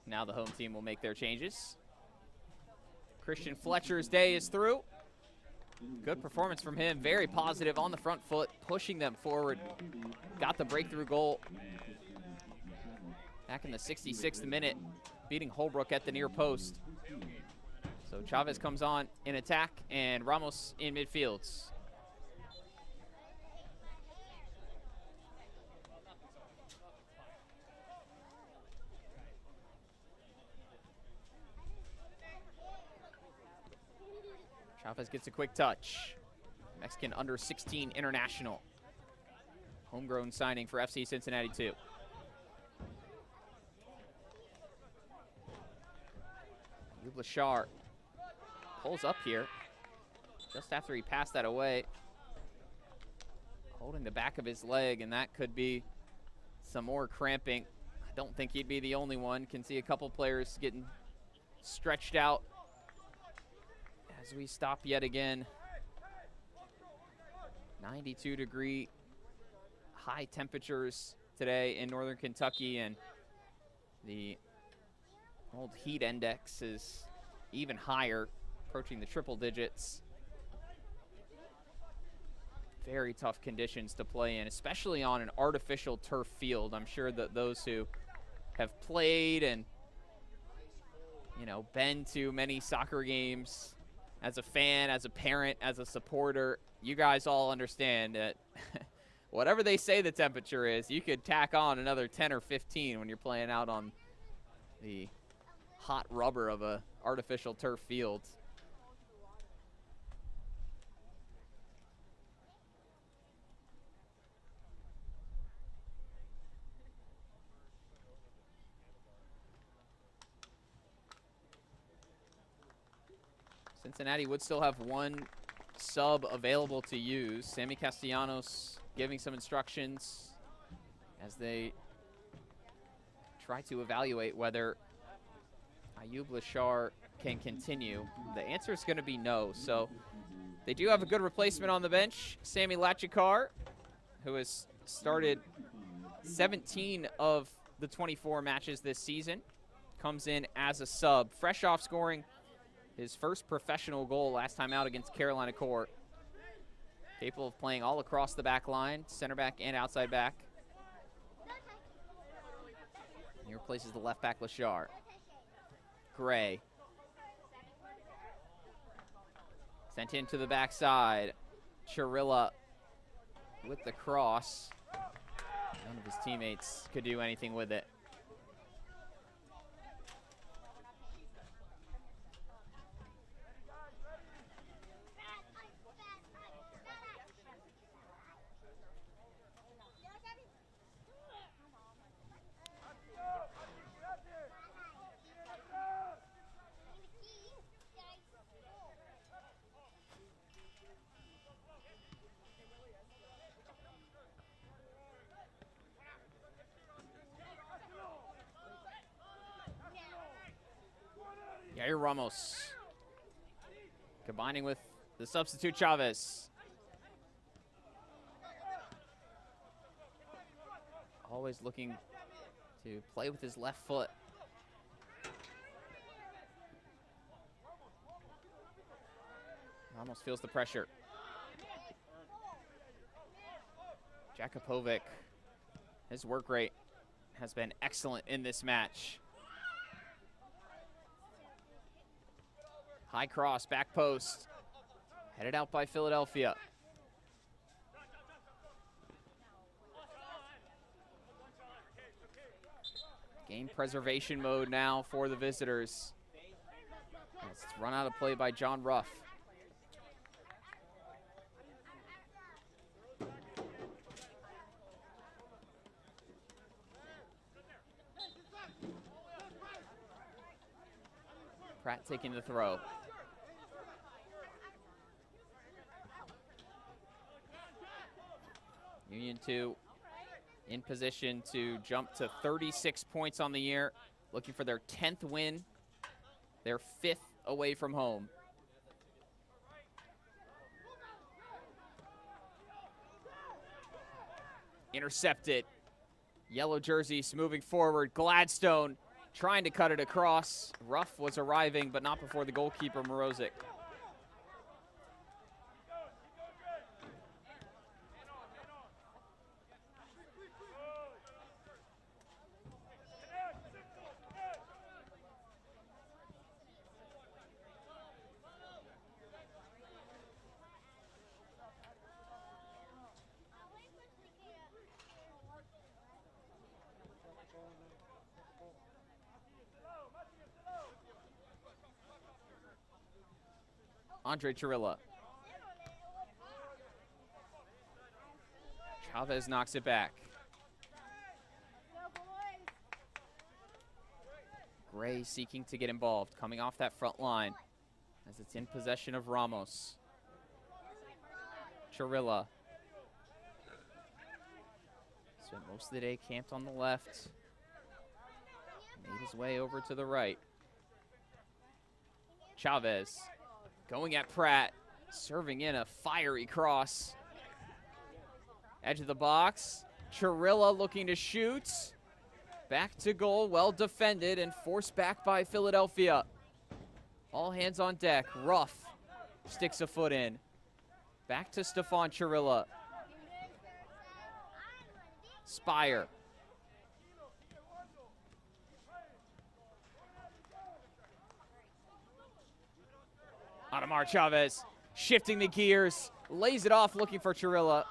Now the home team will make their changes. Christian Fletcher's day is through. Good performance from him. Very positive on the front foot, pushing them forward. Got the breakthrough goal back in the 66th minute, beating Holbrook at the near post. So Chavez comes on in attack and Ramos in midfield. Chavez gets a quick touch. Mexican under 16 international. Homegrown signing for FC Cincinnati 2. Lashar pulls up here just after he passed that away. Holding the back of his leg, and that could be some more cramping. I don't think he'd be the only one. Can see a couple players getting stretched out as we stop yet again. 92-degree high temperatures today in northern Kentucky, and the old heat index is even higher, approaching the triple digits. Very tough conditions to play in, especially on an artificial turf field. I'm sure that those who have played and, you know, been to many soccer games as a fan, as a parent, as a supporter, you guys all understand that whatever they say the temperature is, you could tack on another 10 or 15 when you're playing out on the hot rubber of a artificial turf field. Cincinnati would still have one sub available to use. Sammy Castellanos giving some instructions as they try to evaluate whether Ayub Lashar can continue. The answer is going to be no. So they do have a good replacement on the bench. Sammy Lachikar, who has started 17 of the 24 matches this season, comes in as a sub. Fresh off scoring his first professional goal last time out against Carolina Court. Capable of playing all across the back line, center back and outside back. He replaces the left back Lashar. Gray. Sent into the backside. Chirilla with the cross. None of his teammates could do anything with it. Yair Ramos combining with the substitute Chavez. Always looking to play with his left foot. Ramos feels the pressure. Jakupovic, his work rate has been excellent in this match. High cross, back post. Headed out by Philadelphia. Game preservation mode now for the visitors. It's run out of play by John Ruff. Pratt taking the throw. Union 2 in position to jump to 36 points on the year, looking for their 10th win, their 5th away from home. Intercepted. Yellow jerseys moving forward. Gladstone trying to cut it across. Ruff was arriving, but not before the goalkeeper, Morozic. Andre Chirilla. Chavez knocks it back. Gray seeking to get involved, coming off that front line as it's in possession of Ramos. Chirilla. Spent most of the day camped on the left. Made his way over to the right. Chavez. Going at Pratt, serving in a fiery cross. Edge of the box. Chirilla looking to shoot. Back to goal, well defended and forced back by Philadelphia. All hands on deck. Ruff sticks a foot in. Back to Stefan Chirilla. Spire. Adamar Chavez shifting the gears, lays it off looking for Chirilla.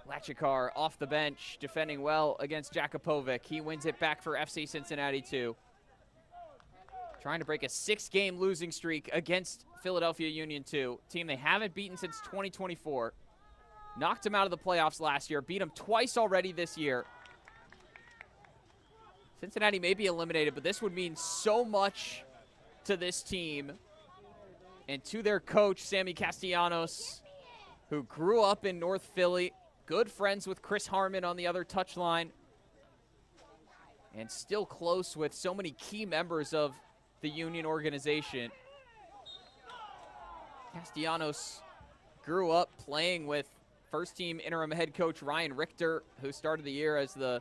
Lachikar off the bench, defending well against Jakupovic. He wins it back for FC Cincinnati 2. Trying to break a 6-game losing streak against Philadelphia Union 2, team they haven't beaten since 2024. Knocked them out of the playoffs last year, beat them twice already this year. Cincinnati may be eliminated, but this would mean so much to this team and to their coach, Sammy Castellanos, who grew up in North Philly, good friends with Chris Harmon on the other touchline, and still close with so many key members of the Union organization. Castellanos grew up playing with first-team interim head coach Ryan Richter, who started the year as the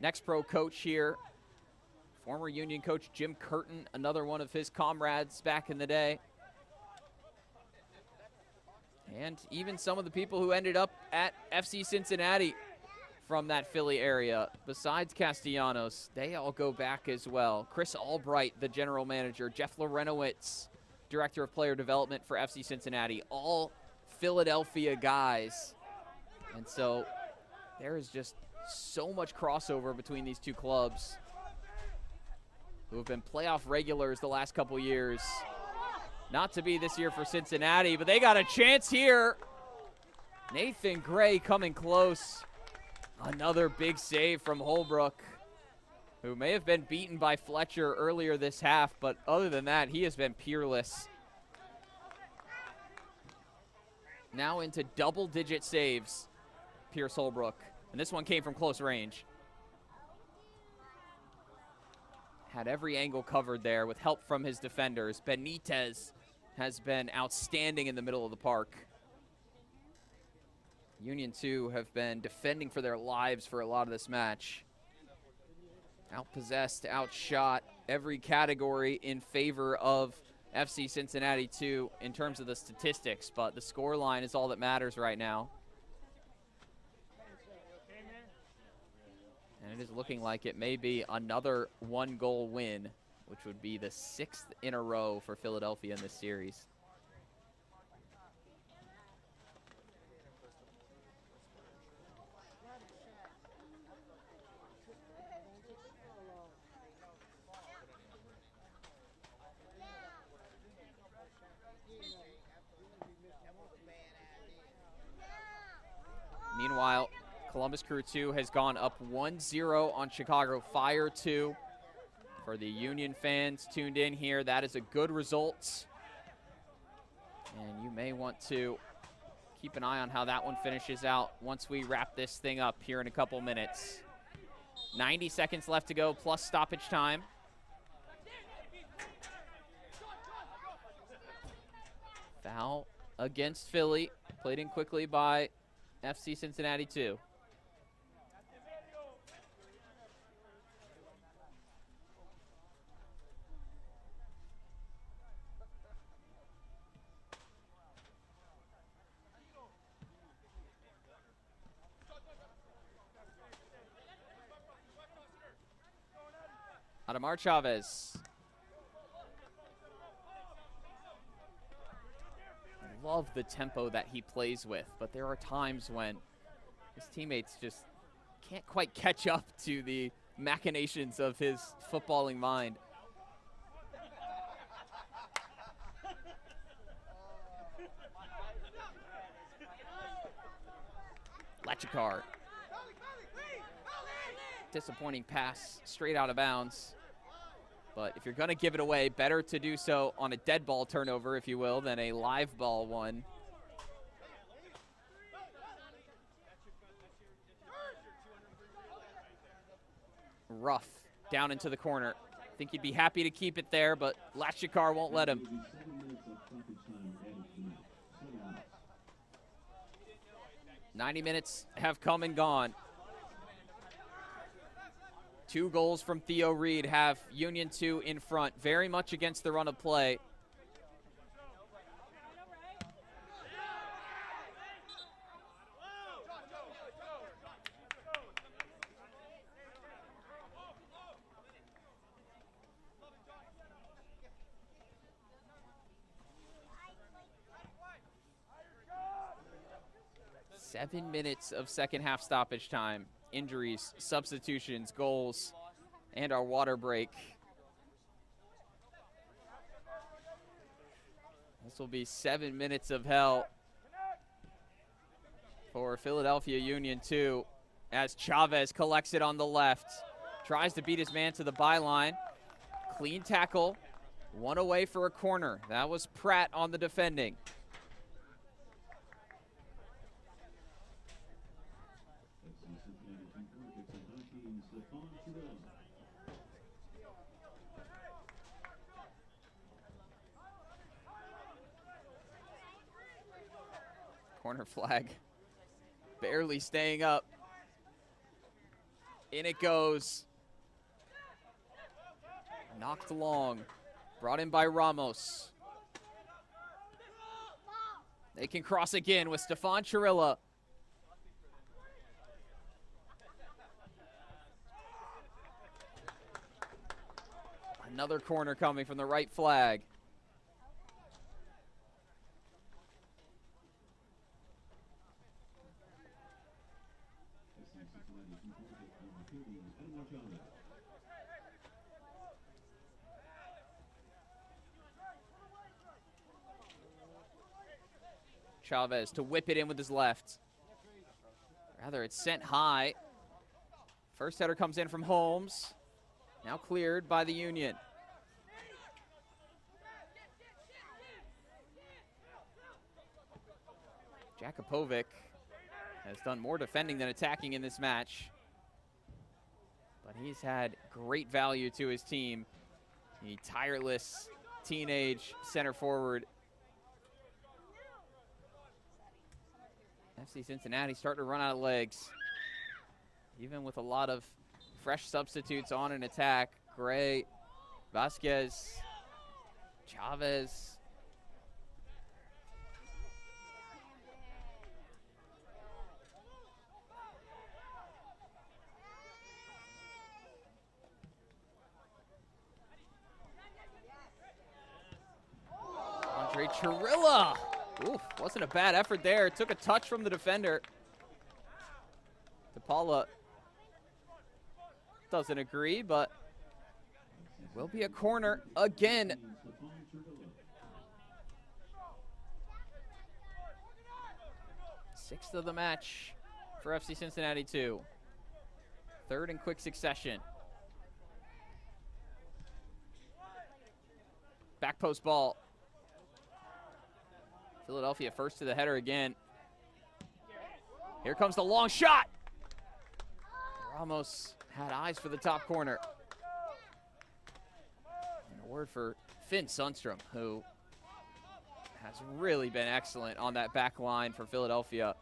Next Pro coach here. Former Union coach Jim Curtin, another one of his comrades back in the day. And even some of the people who ended up at FC Cincinnati from that Philly area, besides Castellanos, they all go back as well. Chris Albright, the general manager, Jeff Lorenowitz, director of player development for FC Cincinnati, all Philadelphia guys. And so there is just so much crossover between these two clubs who have been playoff regulars the last couple years. Not to be this year for Cincinnati, but they got a chance here. Nathan Gray coming close. Another big save from Holbrook, who may have been beaten by Fletcher earlier this half, but other than that, he has been peerless. Now into double-digit saves, Pierce Holbrook. And this one came from close range. Had every angle covered there with help from his defenders. Benitez has been outstanding in the middle of the park. Union 2 have been defending for their lives for a lot of this match. Outpossessed, outshot, every category in favor of FC Cincinnati 2 in terms of the statistics, but the score line is all that matters right now. And it is looking like it may be another one-goal win, which would be the 6th in a row for Philadelphia in this series. Meanwhile, Columbus Crew 2 has gone up 1-0 on Chicago Fire 2. For the Union fans tuned in here, that is a good result. And you may want to keep an eye on how that one finishes out once we wrap this thing up here in a couple minutes. 90 seconds left to go, plus stoppage time. Foul against Philly, played in quickly by FC Cincinnati 2. Adamar Chavez. I love the tempo that he plays with, but there are times when his teammates just can't quite catch up to the machinations of his footballing mind. Lachikar. Disappointing pass straight out of bounds. But if you're going to give it away, better to do so on a dead ball turnover, if you will, than a live ball one. Rough down into the corner. I think he'd be happy to keep it there, but Lachikar won't let him. .90 have come and gone. 2 goals from Theo Reed have Union 2 in front, very much against the run of play. Seven minutes of second half stoppage time. Injuries, substitutions, goals, and our water break. This will be 7 minutes of hell for Philadelphia Union 2 as Chavez collects it on the left. tries to beat his man to the byline. Clean tackle, one away for a corner. That was Pratt on the defending. Corner flag, barely staying up. In it goes. Knocked long, brought in by Ramos. They can cross again with Stefan Chirilla. Another corner coming from the right flag. Chavez to whip it in with his left. Rather, it's sent high. First header comes in from Holmes. Now cleared by the Union. Jakupovic has done more defending than attacking in this match, but he's had great value to his team. The tireless teenage center forward. FC Cincinnati starting to run out of legs. Even with a lot of fresh substitutes on an attack. Gray, Vasquez, Chavez. Andre Chirilla. Oof, wasn't a bad effort there. Took a touch from the defender. DePaula doesn't agree, but will be a corner again. Sixth of the match for FC Cincinnati 2. Third in quick succession. Back post ball. Philadelphia first to the header again. Here comes the long shot. Ramos had eyes for the top corner. And a word for Finn Sundstrom, who has really been excellent on that back line for Philadelphia.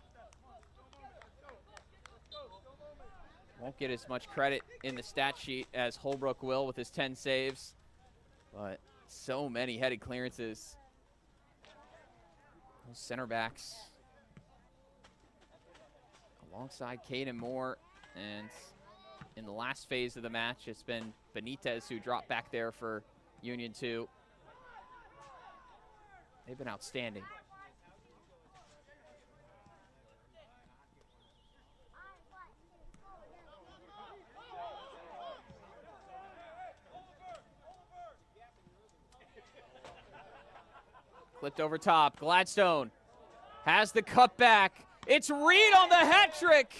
Won't get as much credit in the stat sheet as Holbrook will with his 10 saves, but so many headed clearances. Those center backs alongside Caden Moore, and in the last phase of the match, it's been Benitez who dropped back there for Union 2. They've been outstanding. Flipped over top. Gladstone has the cutback. It's Reed on the hat trick.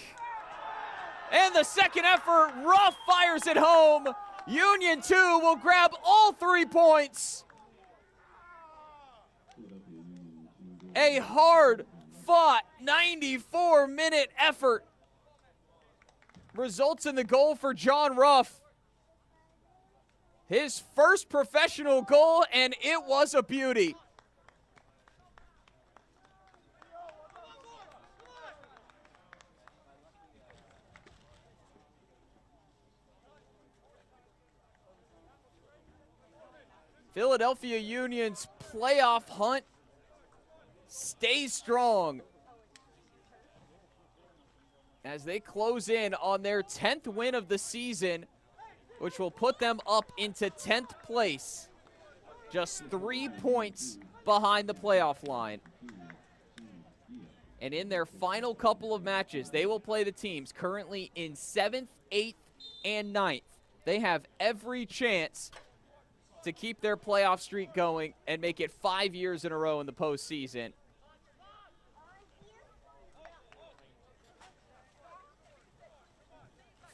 And the second effort, Ruff fires it home. Union 2 will grab all 3 points. A hard-fought 94-minute effort results in the goal for John Ruff. His first professional goal, and it was a beauty. Philadelphia Union's playoff hunt stays strong as they close in on their 10th win of the season, which will put them up into 10th place, just 3 points behind the playoff line. And in their final couple of matches, they will play the teams currently in 7th, 8th, and 9th. They have every chance to keep their playoff streak going and make it 5 years in a row in the postseason.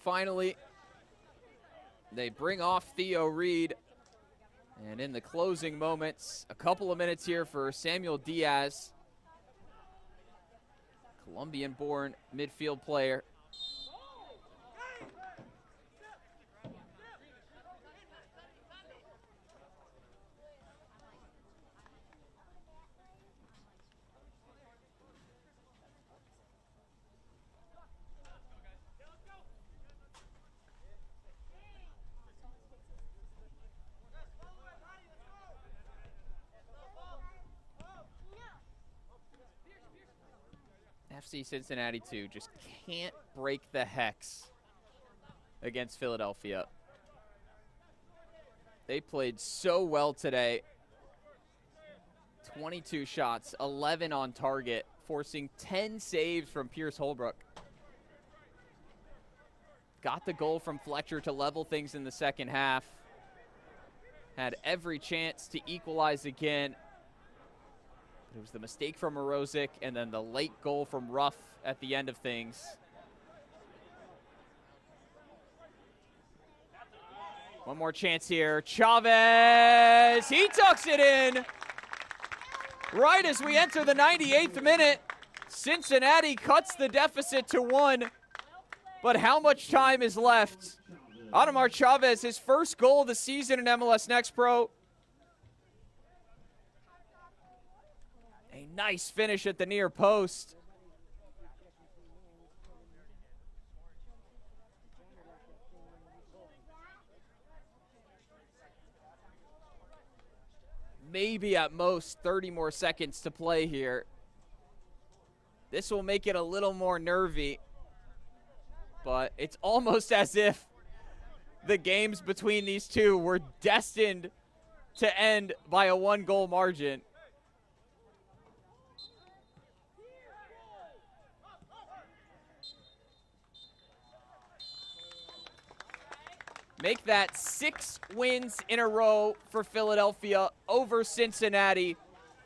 Finally, They bring off Theo Reed. And in the closing moments, a couple of minutes here for Samuel Diaz, Colombian-born midfield player. FC Cincinnati 2 just can't break the hex against Philadelphia. They played so well today. 22 shots, 11 on target, forcing 10 saves from Pierce Holbrook. Got the goal from Fletcher to level things in the second half. Had every chance to equalize again. It was the mistake from Morozic and then the late goal from Ruff at the end of things. One more chance here. Chavez, he tucks it in. Right as we enter the 98th minute, Cincinnati cuts the deficit to 1. But how much time is left? Ademar Chavez, his first goal of the season in MLS Next Pro. A nice finish at the near post. Maybe at most 30 more seconds to play here. This will make it a little more nervy, but it's almost as if the games between these two were destined to end by a 1-goal margin. Make that 6 wins in a row for Philadelphia over Cincinnati,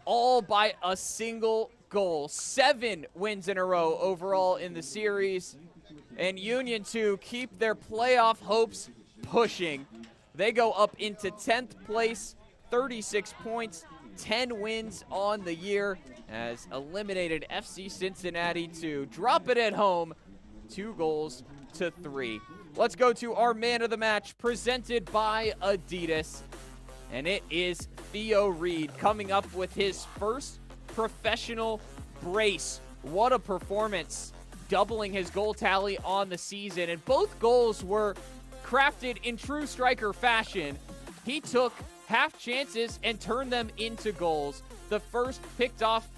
all by a single goal. 7 wins in a row overall in the series. And Union 2 keep their playoff hopes pushing. They go up into 10th place, 36 points, 10 wins on the year, as eliminated FC Cincinnati to drop it at home, 2-3. Let's go to our man of the match, presented by Adidas. And it is Theo Reed coming up with his first professional brace. What a performance, doubling his goal tally on the season. And both goals were crafted in true striker fashion. He took half chances and turned them into goals. The first picked off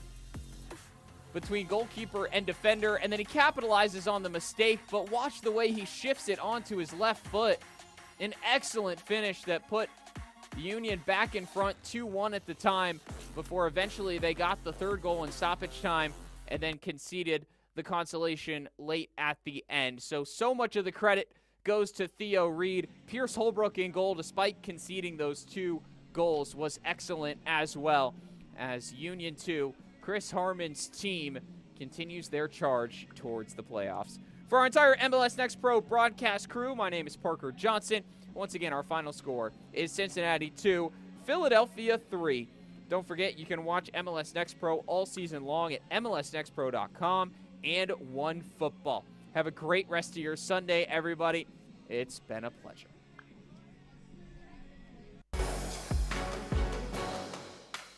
between goalkeeper and defender, and then he capitalizes on the mistake, but watch the way he shifts it onto his left foot. An excellent finish that put Union back in front 2-1 at the time, before eventually they got the third goal in stoppage time and then conceded the consolation late at the end. So much of the credit goes to Theo Reed. Pierce Holbrook in goal, despite conceding those 2 goals, was excellent as well, as Union 2, Chris Harmon's team, continues their charge towards the playoffs. For our entire MLS Next Pro broadcast crew, my name is Parker Johnson. Once again, our final score is Cincinnati 2, Philadelphia 3. Don't forget, you can watch MLS Next Pro all season long at MLSNextPro.com and OneFootball. Have a great rest of your Sunday, everybody. It's been a pleasure.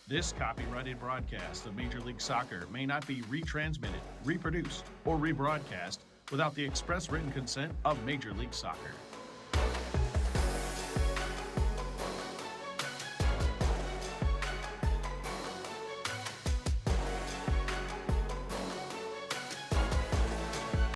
This copyrighted broadcast of Major League Soccer may not be retransmitted, reproduced, or rebroadcast without the express written consent of Major League Soccer.